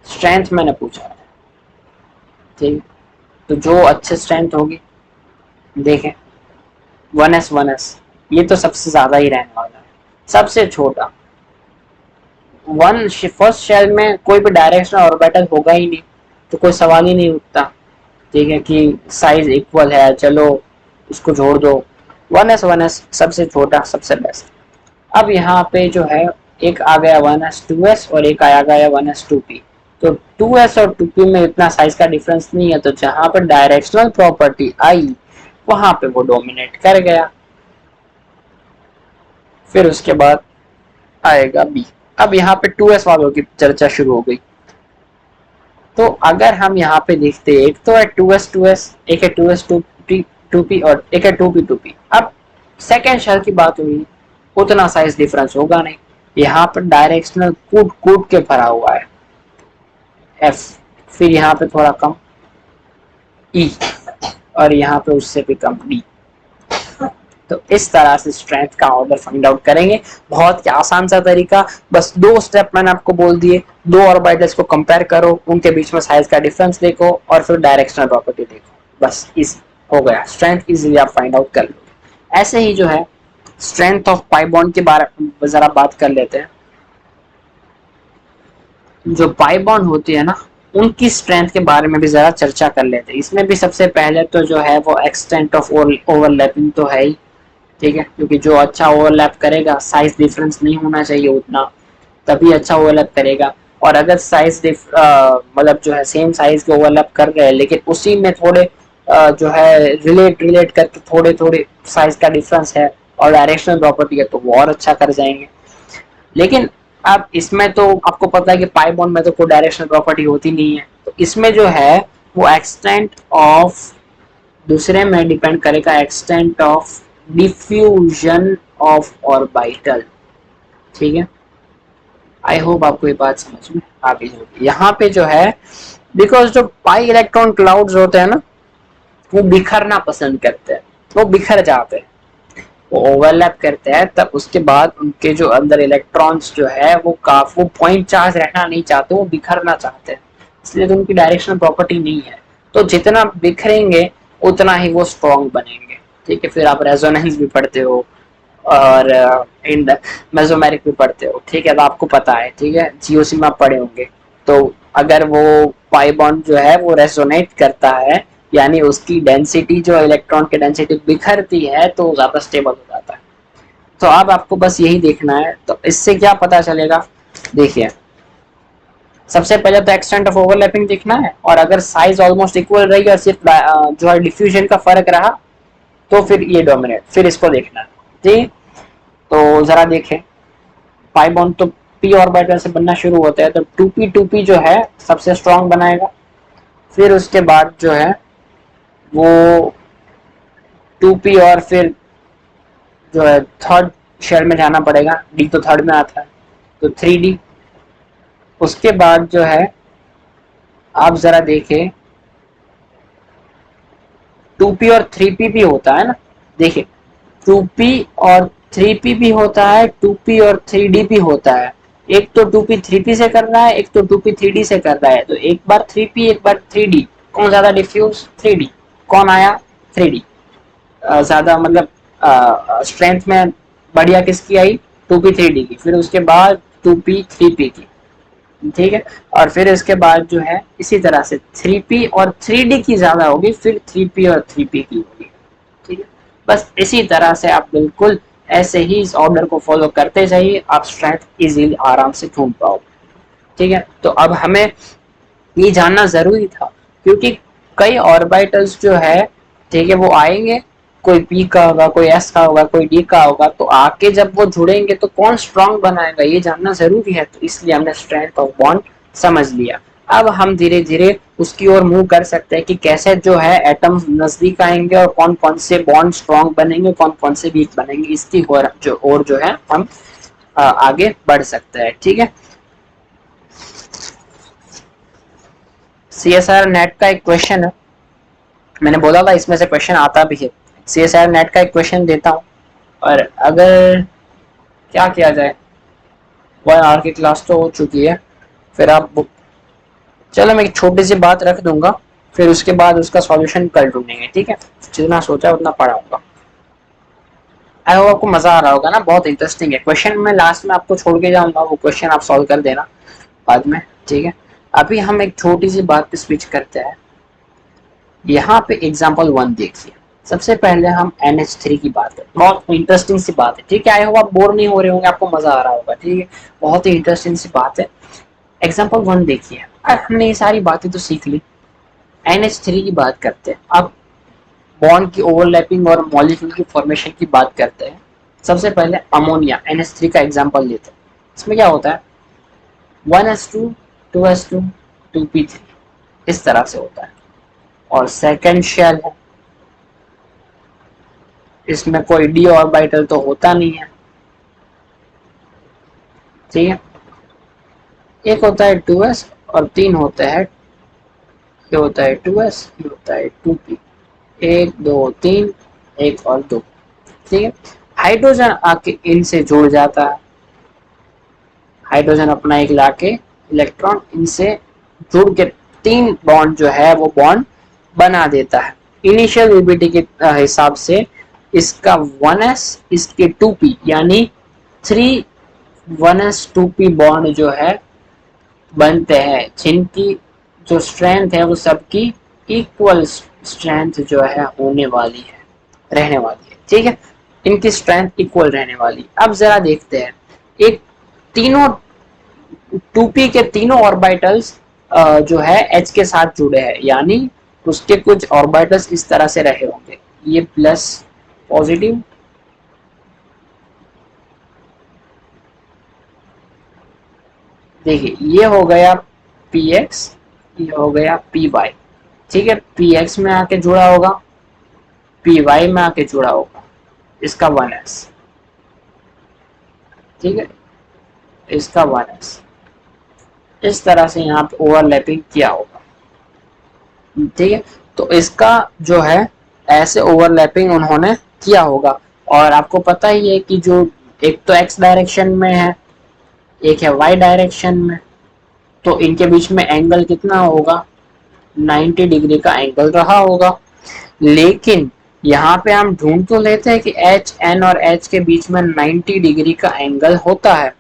स्ट्रेंथ मैंने पूछा है, ठीक, तो जो अच्छे स्ट्रेंथ होगी, देखें 1s ये तो सबसे ज्यादा ही रहने वाला है। सबसे छोटा फर्स्ट शेल में कोई भी डायरेक्शनल ऑर्बिटल होगा ही नहीं, तो कोई सवाल ही नहीं उठता, ठीक है, कि साइज इक्वल है, चलो इसको जोड़ दो। 1s सबसे छोटा, सबसे बेस्ट। अब यहाँ पे जो है एक आ गया 1s 2s और एक आया गया 1s 2p। तो 2s और 2p में इतना साइज का डिफरेंस नहीं है, तो जहां पर डायरेक्शनल प्रॉपर्टी आई वहां पे वो डोमिनेट कर गया। फिर उसके बाद आएगा b। अब यहाँ पे 2s वालों की चर्चा शुरू हो गई। तो अगर हम यहाँ पे देखते, एक तो है 2s एक है 2s 2p और एक है 2p 2p। अब सेकेंड शेल की बात हुई, उतना साइज डिफरेंस होगा नहीं, यहाँ पर डायरेक्शनल कूट कूट के भरा हुआ है f, फिर यहाँ पे थोड़ा कम e और यहाँ पे उससे भी कम d। तो इस तरह से स्ट्रेंथ का ऑर्डर फाइंड आउट करेंगे। बहुत ही आसान सा तरीका, बस 2 स्टेप मैंने आपको बोल दिए। 2 ऑर्बिटल्स को कंपेयर करो, उनके बीच में साइज का डिफरेंस देखो और फिर डायरेक्शनल प्रॉपर्टी देखो, बस इस हो गया। स्ट्रेंथ इजीली आप फाइंड आउट कर लो। ऐसे ही जो है स्ट्रेंथ ऑफ पाई बॉन्ड के बारे में जरा बात कर लेते हैं। जो पाई बॉन्ड होती है ना, उनकी स्ट्रेंथ के बारे में भी जरा चर्चा कर लेते हैं। इसमें भी सबसे पहले तो जो है वो एक्सटेंट ऑफ ओवरलैपिंग तो है ही, ठीक है, क्योंकि जो अच्छा ओवरलैप करेगा, साइज डिफरेंस नहीं होना चाहिए उतना, तभी अच्छा ओवरलैप करेगा। और अगर साइज मतलब जो है सेम साइज के ओवरलैप कर रहे हैं, लेकिन उसी में थोड़े जो है रिलेट करके थोड़े थोड़े साइज का डिफरेंस है और डायरेक्शनल प्रॉपर्टी है, तो वो और अच्छा कर जाएंगे। लेकिन अब इसमें तो आपको पता है कि पाई बॉन्ड में तो कोई डायरेक्शनल प्रॉपर्टी होती नहीं है, तो इसमें जो है वो एक्सटेंट ऑफ दूसरे में डिपेंड करेगा, extent of diffusion of orbital, ठीक है। आई होप आपको ये बात समझ में आ गई होगी। यहाँ पे जो है, बिकॉज जो पाई इलेक्ट्रॉन क्लाउड्स होते हैं ना, वो बिखरना पसंद करते हैं, वो बिखर जाते हैं, वो ओवरलैप करते हैं, तब उसके बाद उनके जो अंदर इलेक्ट्रॉन्स जो है वो काफी पॉइंट चार्ज रहना नहीं चाहते, वो बिखरना चाहते हैं, इसलिए तो उनकी डायरेक्शनल प्रॉपर्टी नहीं है। तो जितना बिखरेंगे उतना ही वो स्ट्रॉन्ग बनेंगे। ठीक है, फिर आप रेजोनेंस भी पढ़ते हो और इन मेसोमेरिक भी पढ़ते हो। ठीक है, तो आपको पता है। ठीक है, जीओसी में आप पढ़े होंगे। तो अगर वो पाई बॉन्ड जो है वो रेजोनेट करता है, यानी उसकी डेंसिटी जो इलेक्ट्रॉन की डेंसिटी बिखरती है, तो ज्यादा स्टेबल हो जाता है। तो अब आपको बस यही देखना है। तो इससे क्या पता चलेगा, देखिए सबसे पहले तो एक्सटेंट ऑफ ओवरलैपिंग देखना है, और अगर साइज ऑलमोस्ट इक्वल रही और सिर्फ जो है डिफ्यूजन का फर्क रहा, तो फिर ये डोमिनेट, फिर इसको देखना है। ठीक, तो जरा देखें। पाई बॉन्ड तो पी ऑर्बिटल से बनना शुरू होता है, तो 2p जो है सबसे स्ट्रॉन्ग बनाएगा। फिर उसके बाद जो है वो 2p, और फिर जो है थर्ड शेल में जाना पड़ेगा, डी तो थर्ड में आता है, तो 3d। उसके बाद जो है आप जरा देखें 2p और 3p भी होता है ना। देखिए 2p और 3p भी होता है, 2p और 3d भी होता है। एक तो 2p 3p से कर रहा है, एक तो 2p 3d से कर रहा है। तो एक बार 3p एक बार 3d, कौन ज्यादा डिफ्यूज? 3d। कौन आया? 3d। ज्यादा मतलब स्ट्रेंथ में बढ़िया किसकी आई? 2p 3d की। फिर उसके बाद 2p 3p की। ठीक है, और फिर इसके बाद जो है इसी तरह से 3p और 3d की ज्यादा होगी, फिर 3p और 3p की होगी। ठीक है, बस इसी तरह से आप बिल्कुल ऐसे ही इस ऑर्डर को फॉलो करते जाइए, आप स्ट्रेंथ इजीली आराम से ढूंढ पाओगे। ठीक है, तो अब हमें ये जानना जरूरी था, क्योंकि कई ऑर्बिटल्स जो है, ठीक है, वो आएंगे, कोई पी का होगा, कोई एस का होगा, कोई डी का होगा, तो आके जब वो जुड़ेंगे तो कौन स्ट्रॉन्ग बनाएगा ये जानना जरूरी है। तो इसलिए हमने स्ट्रेंथ ऑफ बॉन्ड समझ लिया। अब हम धीरे धीरे उसकी ओर मूव कर सकते हैं कि कैसे जो है एटम्स नजदीक आएंगे और कौन कौन से बॉन्ड स्ट्रॉन्ग बनेंगे, कौन कौन से वीक बनेंगे, इसकी और जो है हम आगे बढ़ सकते हैं। ठीक है, सीएसआर नेट का एक क्वेश्चन है, मैंने बोला था इसमें से क्वेश्चन आता भी है। सीएसआर नेट का एक क्वेश्चन देता हूँ, और अगर क्या किया जाए, 1 आवर की क्लास तो हो चुकी है, फिर आप चलो मैं एक छोटी सी बात रख दूंगा, फिर उसके बाद उसका सॉल्यूशन कल ढूंढेंगे। ठीक है, जितना सोचा उतना पढ़ाऊंगा। आई होप आपको मजा आ रहा होगा ना, बहुत इंटरेस्टिंग है क्वेश्चन। मैं लास्ट में आपको छोड़ के जाऊंगा, वो क्वेश्चन आप सॉल्व कर देना बाद में। ठीक है, अभी हम एक छोटी सी बात पे स्विच करते हैं। यहाँ पे एग्जाम्पल 1 देखिए। सबसे पहले हम NH3 की बात करें, बहुत इंटरेस्टिंग सी बात है। ठीक है, आई होप आप बोर नहीं हो रहे होंगे, आपको मजा आ रहा होगा। ठीक है, बहुत ही इंटरेस्टिंग सी बात है। एग्जाम्पल 1 देखिए। अब हमने ये सारी बातें तो सीख ली, NH3 की बात करते हैं। अब बॉन्ड की ओवरलैपिंग और मॉलिक्यूल की फॉर्मेशन की बात करते हैं। सबसे पहले अमोनिया NH3 का एग्जाम्पल लेते हैं। इसमें क्या होता है, 1s2 2s2 2p3, इस तरह से होता है। और सेकेंड शेल है, इसमें कोई डी ऑर्बिटल तो होता नहीं है। ठीक है, एक होता है 2s और 3 होते हैं, ये होता है 2s, ये होता है 2p। 1 2 3, 1 और 2। ठीक है, हाइड्रोजन आके इनसे जुड़ जाता है, हाइड्रोजन अपना एक लाके इलेक्ट्रॉन इनसे जुड़ के 3 बॉन्ड जो है वो बॉन्ड बना देता है। इनिशियल वीबीटी के हिसाब से इसका 1s, इसके 2p, यानी 3 1s 2p बॉन्ड जो है बनते हैं, जिनकी जो स्ट्रेंथ है वो सबकी इक्वल स्ट्रेंथ जो है होने वाली है, रहने वाली है। ठीक है, इनकी स्ट्रेंथ इक्वल रहने वाली। अब जरा देखते हैं, एक तीनों 2p के तीनों ऑर्बिटल्स जो है H के साथ जुड़े हैं, यानी उसके कुछ ऑर्बिटल्स इस तरह से रहे होंगे, ये प्लस पॉजिटिव, देखिए ये हो गया px, ये हो गया py। ठीक है, px में आके जुड़ा होगा, py में आके जुड़ा होगा, इसका 1s। ठीक है, इसका 1s, इस तरह से यहाँ पे ओवरलैपिंग किया होगा। ठीक है, तो इसका जो है ऐसे ओवरलैपिंग उन्होंने किया होगा। और आपको पता ही है कि जो एक तो x डायरेक्शन में है, एक है y डायरेक्शन में, तो इनके बीच में एंगल कितना होगा, 90 डिग्री का एंगल रहा होगा। लेकिन यहाँ पे हम ढूंढ तो लेते हैं कि एच एन और एच के बीच में 90 डिग्री का एंगल होता है,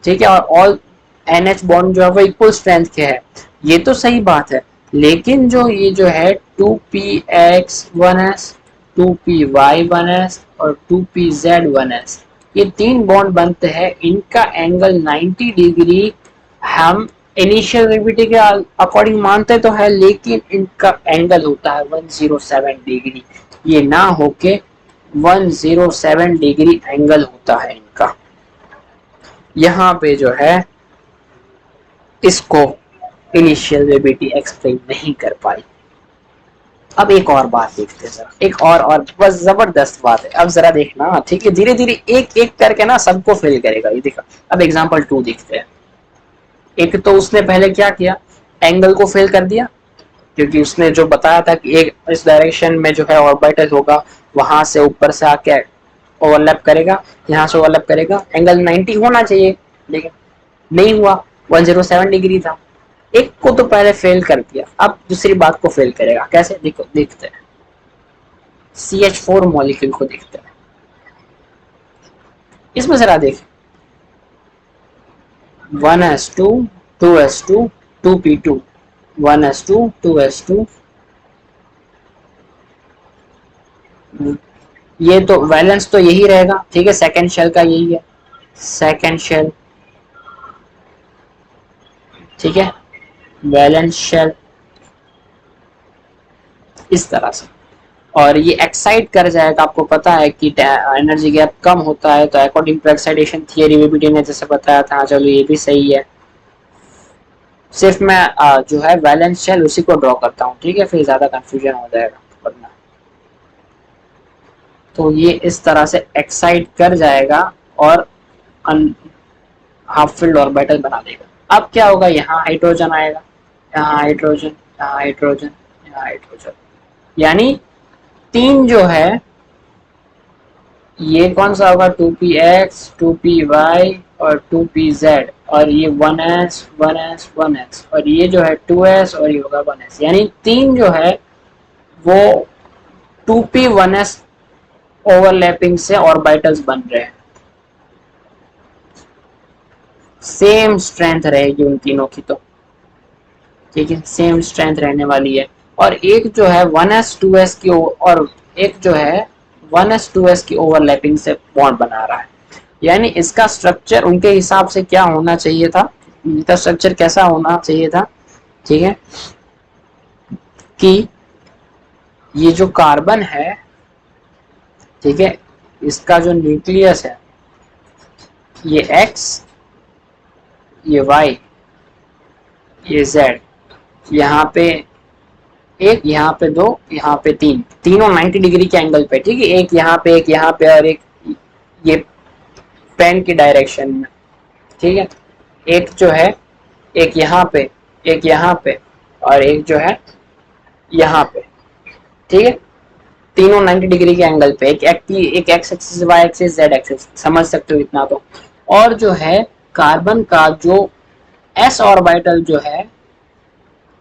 ठीक है, और ऑल एन एच बॉन्ड जो है वो इक्वल स्ट्रेंथ के है, ये तो सही बात है। लेकिन जो ये जो है 2px1s 2py1s और 2pz1s, ये तीन बॉन्ड बनते हैं, इनका एंगल 90 डिग्री हम इनिशियल ग्रेविटी के अकॉर्डिंग मानते तो है, लेकिन इनका एंगल होता है 107 डिग्री, ये ना होके 107 डिग्री एंगल होता है इनका। यहाँ पे जो है इसको इनिशियल ग्रेविटी एक्सप्लेन नहीं कर पाई। अब एक और बात देखते हैं जरा, एक और बस जबरदस्त बात है, अब जरा देखना, ठीक है, धीरे धीरे एक एक करके ना सबको फिल करेगा ये, देखा। अब एग्जांपल 2 देखते हैं। एक तो उसने पहले क्या किया, एंगल को फिल कर दिया, क्योंकि उसने जो बताया था कि एक इस डायरेक्शन में जो है ऑर्बिटल होगा, वहां से ऊपर से आके ओवरलैप करेगा, यहाँ से ओवरलैप करेगा, एंगल 90 होना चाहिए, लेकिन नहीं हुआ, 107 डिग्री था। एक को तो पहले फेल कर दिया, अब दूसरी बात को फेल करेगा, कैसे, देखो देखते हैं। CH4 मॉलिक्यूल को देखते हैं, इसमें जरा देख, 1s2 2s2 2p2 1s2 2s2, ये तो वैलेंस तो यही रहेगा, ठीक है, सेकेंड शेल का यही है, सेकेंड शेल, ठीक है, वैलेंस शेल इस तरह से, और ये एक्साइट कर जाएगा, आपको पता है कि एनर्जी गैप कम होता है, तो according to excitation theory VBD ने जैसे बताया था, चलो ये भी सही है। सिर्फ मैं जो है वैलेंस शेल उसी को ड्रॉ करता हूँ, ठीक है, फिर ज्यादा कंफ्यूजन हो जाएगा वरना। तो ये इस तरह से एक्साइट कर जाएगा और हाफ फिल्ड ऑर्बिटल बना देगा। अब क्या होगा, यहाँ हाइड्रोजन आएगा, यहाँ हाइड्रोजन, यहाँ हाइड्रोजन, यहाँ हाइड्रोजन, यानी तीन जो है, ये कौन सा होगा, 2px 2py और 2pz, और ये 1s 1s 1s, और ये जो है 2s और ये होगा 1s, यानी तीन जो है वो 2p1s ओवरलैपिंग से ऑर्बिटल्स बन रहे हैं। सेम स्ट्रेंथ रहेगी उन तीनों की, तो ठीक है, सेम स्ट्रेंथ रहने वाली है। और एक जो है 1s 2s की, और एक जो है 1s 2s की ओवरलैपिंग से बॉन्ड बना रहा है, यानी इसका स्ट्रक्चर उनके हिसाब से क्या होना चाहिए था, इनका स्ट्रक्चर कैसा होना चाहिए था, ठीक है, कि ये जो कार्बन है, ठीक है, इसका जो न्यूक्लियस है, ये X, ये Y, ये Z, यहाँ पे एक, यहाँ पे दो, यहाँ पे तीन, तीनों 90 डिग्री के एंगल पे, ठीक है, एक यहाँ पे, एक यहाँ पे, और एक ये पेन की डायरेक्शन में, ठीक है, एक जो है, एक यहाँ पे, एक यहाँ पे, और एक जो है यहाँ पे, ठीक है, तीनों 90 डिग्री के एंगल पे, एक X axis, Y axis, Z axis, समझ सकते हो इतना तो। और जो है कार्बन का जो एस ऑर्बिटल जो है,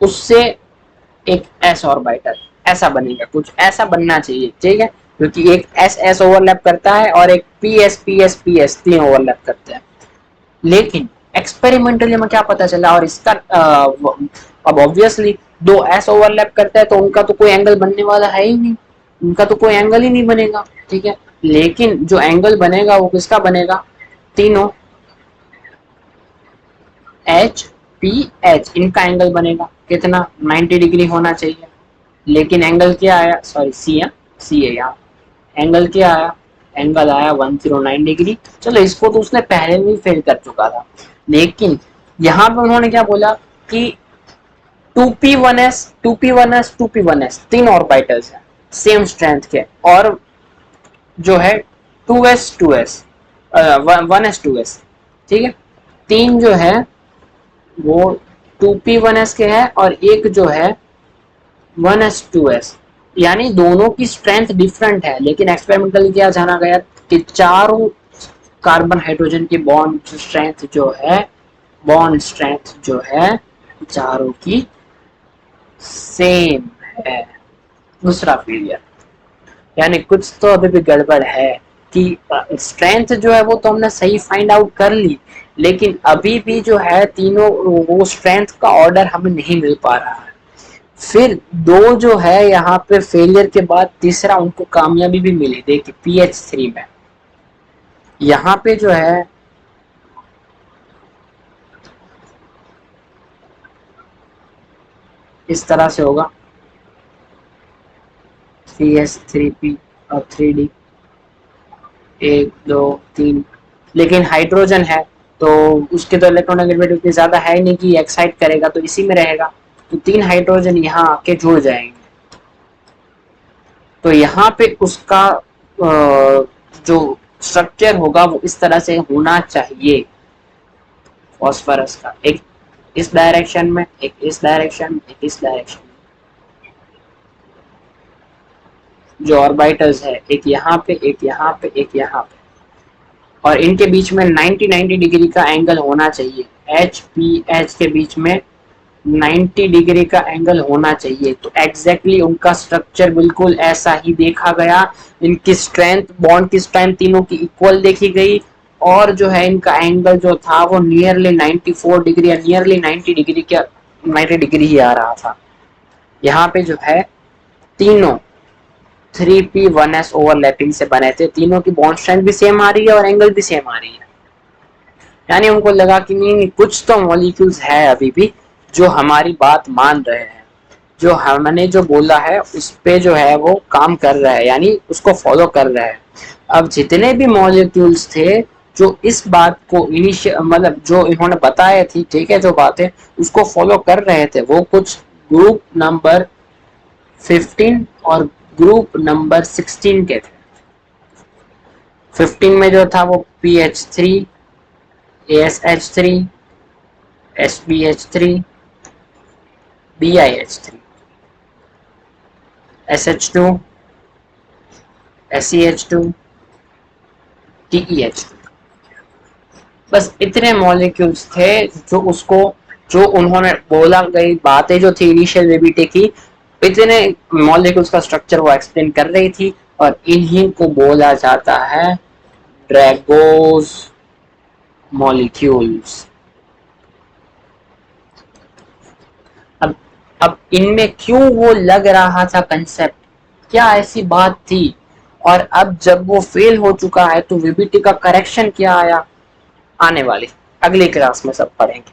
उससे एक एस ऑर्बिटल ऐसा बनेगा, कुछ ऐसा बनना चाहिए, ठीक है, क्योंकि एक एस एस ओवरलैप करता है और एक P S P S P S तीन ओवरलैप करते हैं। लेकिन एक्सपेरिमेंटली में क्या पता चला, और इसका अब ऑब्वियसली दो एस ओवरलैप करता है तो उनका तो कोई एंगल बनने वाला है ही नहीं, उनका तो कोई एंगल ही नहीं बनेगा, ठीक है, लेकिन जो एंगल बनेगा वो किसका बनेगा, तीनों एच पी एच, इनका एंगल बनेगा कितना, 90 डिग्री होना चाहिए, लेकिन एंगल क्या आया, सॉरी सी है, सी है यहाँ, एंगल क्या आया, एंगल आया 109 डिग्री। चलो इसको तो उसने पहले भी फेल कर चुका था, लेकिन यहाँ पे उन्होंने क्या बोला कि 2p1s 2p1s 2p1s तीन ऑर्बिटल्स हैं सेम स्ट्रेंथ के, और जो है 2s 2s 1s 2s, ठीक है, तीन जो है वो 2p1s के हैं, और एक जो है 1s 2s, यानी दोनों की स्ट्रेंथ डिफरेंट है, लेकिन एक्सपेरिमेंटल क्या जाना गया कि चारों कार्बन हाइड्रोजन की बॉन्ड स्ट्रेंथ जो है, बॉन्ड स्ट्रेंथ जो है चारों की सेम है, दूसरा फेलियर, यानी कुछ तो अभी भी गड़बड़ है कि स्ट्रेंथ जो है वो तो हमने सही फाइंड आउट कर ली, लेकिन अभी भी जो है तीनों वो स्ट्रेंथ का ऑर्डर हमें नहीं मिल पा रहा है। फिर दो जो है यहाँ पे फेलियर के बाद तीसरा उनको कामयाबी भी मिली, देखिए PH3 में यहाँ पे जो है इस तरह से होगा CH3P और 3D, 1 2 3, लेकिन हाइड्रोजन है तो उसके तो इलेक्ट्रोनेगेटिविटी उतनी ज्यादा है नहीं कि एक्साइट करेगा, तो इसी में रहेगा, तो 3 हाइड्रोजन यहाँ आके जुड़ जाएंगे। तो यहाँ पे उसका जो स्ट्रक्चर होगा वो इस तरह से होना चाहिए फॉस्फोरस का, एक इस डायरेक्शन में, एक इस डायरेक्शन में, एक इस डायरेक्शन में। जो ऑर्बिटल्स है एक यहाँ पे, एक यहाँ पे, एक यहाँ पे, और इनके बीच में 90 डिग्री का एंगल होना चाहिए। एच पी एच के बीच में 90 डिग्री का एंगल होना चाहिए। तो एग्जैक्टली उनका स्ट्रक्चर बिल्कुल ऐसा ही देखा गया। इनकी स्ट्रेंथ, बॉन्ड की स्ट्रेंथ तीनों की इक्वल देखी गई, और जो है इनका एंगल जो था वो नियरली 94 डिग्री या नियरली 90 डिग्री का 90 डिग्री ही आ रहा था। यहाँ पे जो है तीनों 3p1s ओवरलैपिंग से बने थे, तीनों की बॉन्ड स्ट्रेंथ भी सेम आ रही है और एंगल भी सेम आ रही है। यानी उनको लगा कि नहीं, कुछ तो मॉलिक्यूल्स है अभी भी जो हमारी बात मान रहे हैं, जो हमने जो बोला है उस पे जो है वो काम कर रहा है, यानी उसको फॉलो कर रहा है। अब जितने भी मॉलिक्यूल्स थे जो इस बात को इनिशियल मतलब जो इन्होंने बताए थी, ठीक है, जो बातें उसको फॉलो कर रहे थे, वो कुछ ग्रुप नंबर 15 और ग्रुप नंबर 16 के थे। 15 में जो था वो PH3, ASH3, SBH3, BiH3, SH2, SEH2, TEH2, बस इतने मॉलिक्यूल्स थे जो उसको, जो उन्होंने बोला गई बातें जो थी इनिशियल वेबिटे की, इतने मॉलिक्यूल्स का स्ट्रक्चर वो एक्सप्लेन कर रही थी, और इन्हीं को बोला जाता है ड्रैगोस मॉलिक्यूल्स। अब इनमें क्यों वो लग रहा था कंसेप्ट, क्या ऐसी बात थी, और अब जब वो फेल हो चुका है तो वीबीटी का करेक्शन क्या आया, आने वाली अगली क्लास में सब पढ़ेंगे।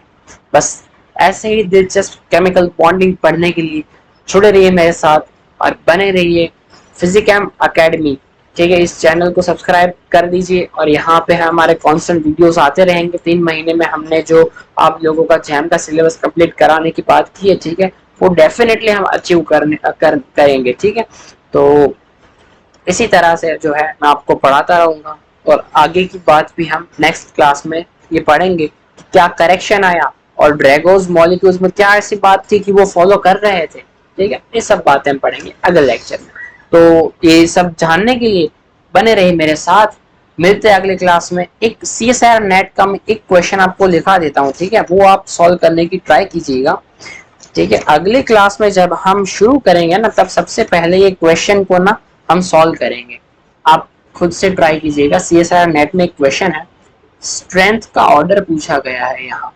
बस ऐसे ही दिलचस्प केमिकल बॉन्डिंग पढ़ने के लिए जुड़े रहिए मेरे साथ और बने रहिए फिजिकैम अकेडमी। ठीक है, इस चैनल को सब्सक्राइब कर दीजिए, और यहाँ पे हमारे कांस्टेंट वीडियोस आते रहेंगे। 3 महीने में हमने जो आप लोगों का जैम का सिलेबस कंप्लीट कराने की बात की है, ठीक है, वो डेफिनेटली हम अचीव करेंगे। ठीक है, तो इसी तरह से जो है मैं आपको पढ़ाता रहूंगा, और आगे की बात भी हम नेक्स्ट क्लास में ये पढ़ेंगे कि क्या करेक्शन आया, और ड्रैगोस मॉलिक्यूल्स में क्या ऐसी बात थी कि वो फॉलो कर रहे थे। ठीक है, ये सब बातें हम पढ़ेंगे अगले लेक्चर में। तो ये सब जानने के लिए बने रहे मेरे साथ, मिलते हैं अगले क्लास में। एक CSIR नेट का मैं एक क्वेश्चन आपको लिखा देता हूँ, ठीक है, वो आप सॉल्व करने की ट्राई कीजिएगा। ठीक है, अगली क्लास में जब हम शुरू करेंगे ना, तब सबसे पहले ये क्वेश्चन को ना हम सॉल्व करेंगे। आप खुद से ट्राई कीजिएगा। CSIR नेट में एक क्वेश्चन है, स्ट्रेंथ का ऑर्डर पूछा गया है। यहाँ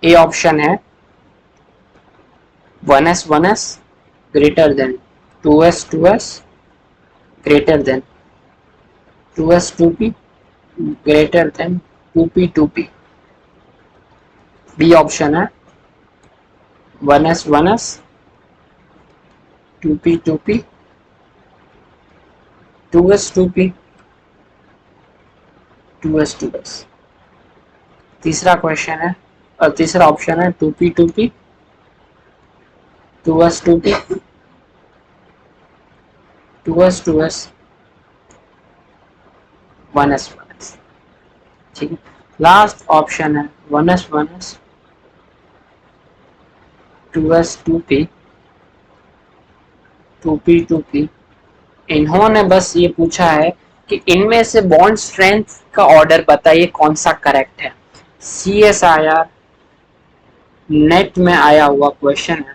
ए ऑप्शन है 1s1s greater than 2s2s greater than 2s2p greater than 2p2p। B option है 1s1s 2p2p 2s2p 2s2s। तीसरा क्वेश्चन है, और तीसरा ऑप्शन है 2p2p 2s2p 2s2s 1s1s। ठीक है, लास्ट ऑप्शन है 1s1s 2s2p 2p2p। इन्होंने बस ये पूछा है कि इनमें से बॉन्ड स्ट्रेंथ का ऑर्डर बताइए कौन सा करेक्ट है। CSIR नेट में आया हुआ क्वेश्चन है,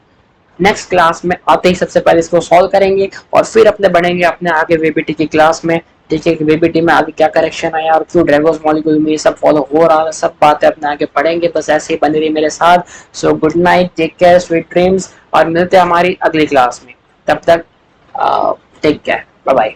नेक्स्ट क्लास में आते ही सबसे पहले इसको सॉल्व करेंगे और फिर अपने बढ़ेंगे अपने आगे वीबीटी की क्लास में। ठीक है, वीबीटी में आगे क्या करेक्शन आया और क्यों ड्रैगोस मॉलिक्यूल में ये सब फॉलो हो रहा है, सब बातें अपने आगे पढ़ेंगे। बस ऐसे ही बने रही मेरे साथ। So good night, take care, sweet dreams, और मिलते हैं हमारी अगली क्लास में। तब तक टेक केयर, बाय बाय।